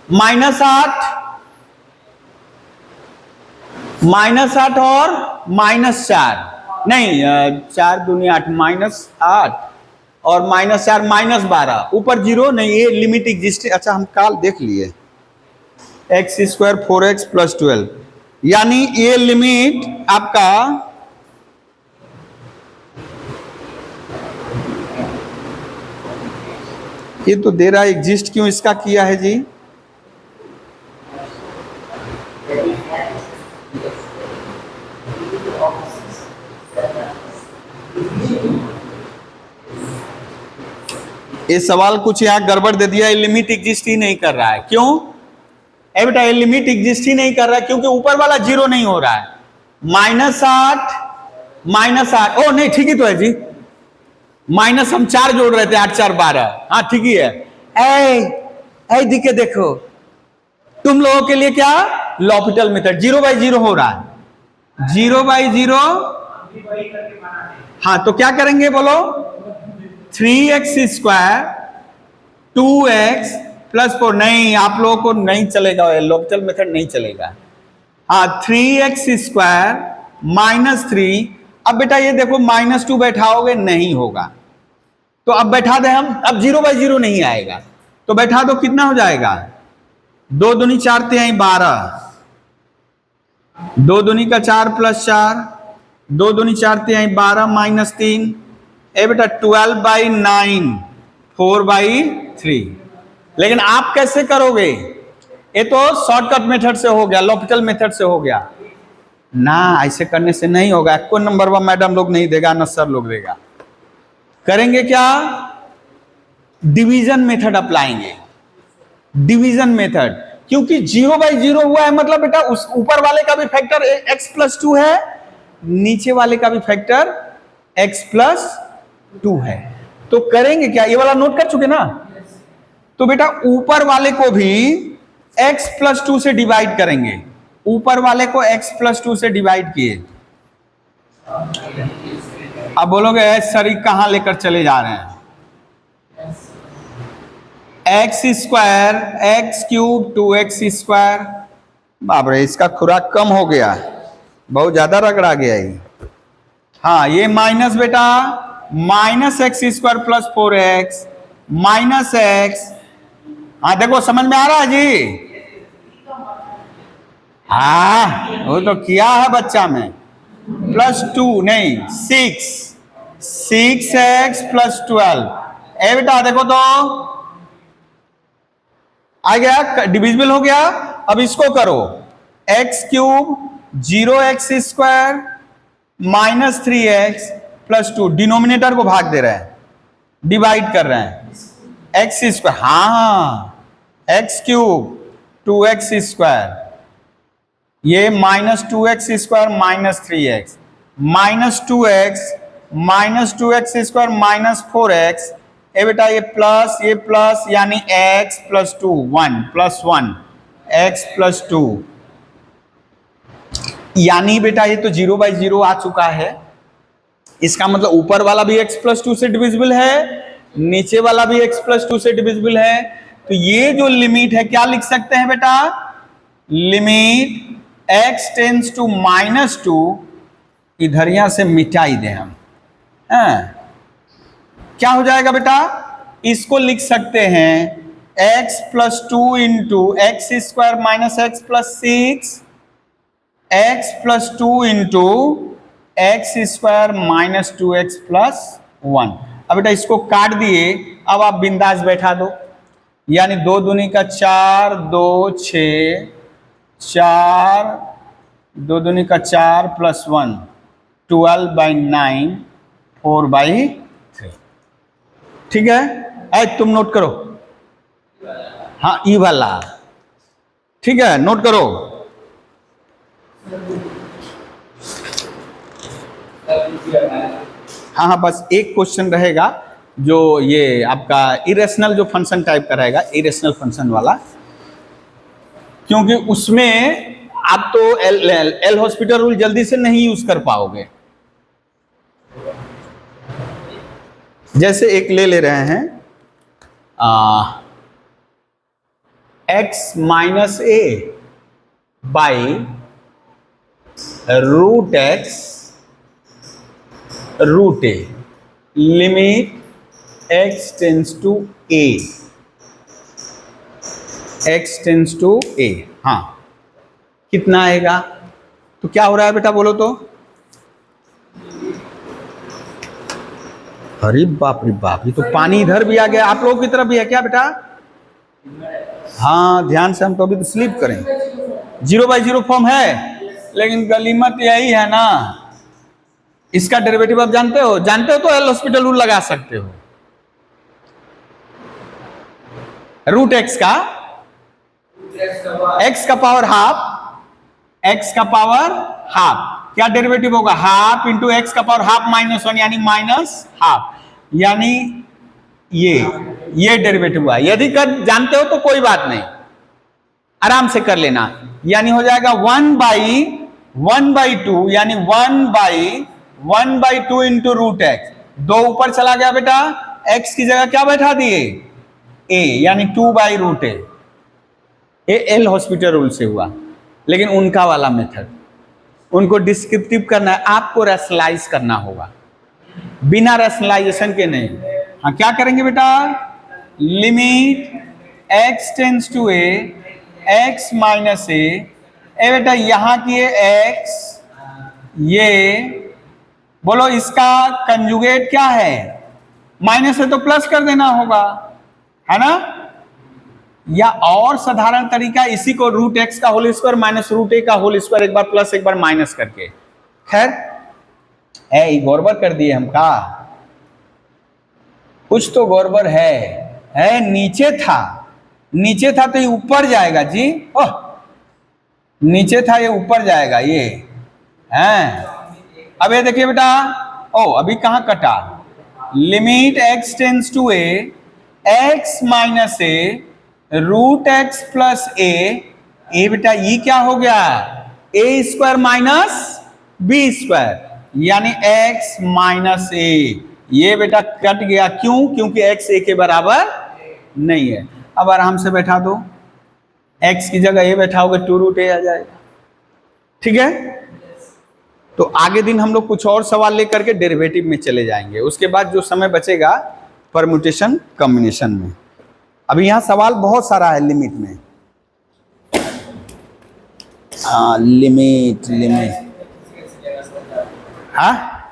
-8 और -4 नहीं, 4 दूनी 8, -8 और -4 -12, ऊपर 0 नहीं, ये लिमिट एग्जिस्ट। अच्छा हम काल देख लिए, x² 4x + 12, यानी ये लिमिट आपका ये तो दे रहा है एग्जिस्ट, क्यों इसका किया है जी? ये सवाल कुछ यहाँ गड़बड़ दे दिया, ये लिमिट एग्जिस्ट ही नहीं कर रहा है। क्यों? ए बेटा ये लिमिट एग्जिस्ट ही नहीं कर रहा है क्योंकि ऊपर वाला 0 नहीं हो रहा है। -8 ओ नहीं ठीक ही तो है जी, माइनस हम 4 जोड़ रहे थे, 8 4 12, हाँ ठीक ही है। ऐ दिखे देखो, तुम लोगों के लिए क्या लॉपिटल मेथड 0/0 हो रहा है, 0/0, हाँ तो क्या करेंगे बोलो, 3x स्क्वायर 2x प्लस 4, नहीं आप लोगों को नहीं चलेगा, लोकल मेथड नहीं चलेगा। हाँ 3x स्क्वायर -3, अब बेटा ये देखो -2 बैठाओगे नहीं होगा, तो अब बैठा दे हम, अब 0/0 नहीं आएगा, तो बैठा दो, कितना हो जाएगा, 2 दूनी 4 × 12, 2 दूनी का 4 + 4, 2 दूनी 4 × 12 -3, ए बेटा 12/9 4/3। लेकिन आप कैसे करोगे, ये तो शॉर्टकट मेथड से हो गया, लॉपिटल मेथड से हो गया ना, ऐसे करने से नहीं होगा, कोई नंबर वन मैडम लोग नहीं देगा ना सर लोग देगा। करेंगे क्या, डिवीजन मेथड अप्लाएंगे, डिवीजन मेथड, क्योंकि 0/0 हुआ है मतलब बेटा उस ऊपर वाले का भी फैक्टर x + 2 है, नीचे वाले का भी फैक्टर x + 2 है। तो करेंगे क्या, ये वाला नोट कर चुके ना, तो बेटा ऊपर वाले को भी x + 2 से डिवाइड करेंगे, ऊपर वाले को x + 2 से डिवाइड किए। अब बोलोगे सर कहां लेकर चले जा रहे हैं, x² x³ 2x², बाप रे इसका खुराक कम हो गया, बहुत ज्यादा रगड़ा गया ये। हाँ ये माइनस बेटा -x² + 4x -x, हाँ देखो समझ में आ रहा है जी, हाँ वो तो किया है बच्चा में, +2 नहीं 6x + 12, ए बेटा देखो तो आ गया, डिविजिबल हो गया। अब इसको करो, x³ 0x² -3x + 2, डिनोमिनेटर को भाग दे रहे हैं, डिवाइड कर रहे हैं, x², हाँ x³ 2x², ये -2x² -3x -2x -2x² -4x, ए बेटा ये प्लस यानी x + 2 1 + 1 x + 2, यानी बेटा ये तो 0/0 आ चुका है, इसका मतलब ऊपर वाला भी x + 2 से डिविजिबल है, नीचे वाला भी x + 2 से डिविजिबल है। तो ये जो लिमिट है क्या लिख सकते हैं बेटा, लिमिट x टेंड्स टू -2, इधर यहां से मिटाई दे हम, क्या हो जाएगा बेटा, इसको लिख सकते हैं x + 2 × x² - x + 6, x + 2 × x² - 2x + 1। अब बेटा इसको काट दिए, अब आप बिंदास बैठा दो, यानी 2 दूनी का 4 2 6 4 2 दूनी का 4 + 1 12/9 4/3, ठीक है। ऐ तुम नोट करो, हाँ ई वाला, ठीक है नोट करो। हाँ बस एक क्वेश्चन रहेगा जो ये आपका इरेशनल जो फंक्शन टाइप का रहेगा, इरेशनल फंक्शन वाला, क्योंकि उसमें आप तो एल हॉस्पिटल रूल जल्दी से नहीं यूज कर पाओगे। जैसे एक ले रहे हैं x - a by √x √a, limit x tends to a, x tends to a, हाँ कितना आएगा, तो क्या हो रहा है बेटा बोलो तो, अरे बाप रे बाप, ये तो पानी इधर भी आ गया, आप लोगों की तरफ भी है क्या बेटा, हाँ ध्यान से, हम तो अभी तो स्लीप करें, 0/0 फॉर्म है, लेकिन गलीमत यही है ना, इसका डेरिवेटिव आप जानते हो तो एल हॉस्पिटल रूल लगा सकते हो, √x का x का पावर हाफ, x का पावर हाफ, क्या डेरिवेटिव होगा, हाफ इंटू x का पावर हाफ -1 यानी -½ यानी ये डेरिवेटिव हुआ। यदि कर जानते हो तो कोई बात नहीं, आराम से कर लेना, यानी हो जाएगा 1/2 यानी 1/1 1/2 इंटू रूट एक्स, 2 ऊपर चला गया बेटा, x की जगह क्या बैठा दिए, a, यानी 2/√a। ये एल हॉस्पिटल रूल से हुआ, लेकिन उनका वाला मेथड, उनको डिस्क्रिप्टिव करना है, आपको रैशनलाइज करना होगा, बिना रैशनलाइजेशन के नहीं। हाँ, क्या करेंगे बेटा, limit x tends to a, x minus a, ए बेटा यहां की x, ये बोलो इसका कंजुगेट क्या है, माइनस है तो प्लस कर देना होगा, है ना। या और साधारण तरीका, इसी को रूट एक्स का होल स्क्वायर माइनस रूट ए का होल स्क्वायर, एक बार प्लस एक बार माइनस करके। खैर है, गड़बड़ कर दिए हम का, कुछ तो गड़बड़ है, नीचे था तो ये ऊपर जाएगा जी, ओह नीचे था ये ऊपर जाएगा ये है। अब ये देखिए बेटा, ओ अभी कहां कटा, limit x tends to a, x minus a root x plus a बेटा ये क्या हो गया, a square minus b square, यानी x माइनस ए, ये बेटा कट गया, क्यों, क्योंकि x a के बराबर नहीं है। अब आराम से बैठा दो, x की जगह ए बैठाओगे 2√a आ जाएगा, ठीक है। तो आगे दिन हम लोग कुछ और सवाल लेकर के डेरिवेटिव में चले जाएंगे, उसके बाद जो समय बचेगा परम्यूटेशन कॉम्बिनेशन में। अभी यहां सवाल बहुत सारा है लिमिट में, हाँ लिमिट, हाँ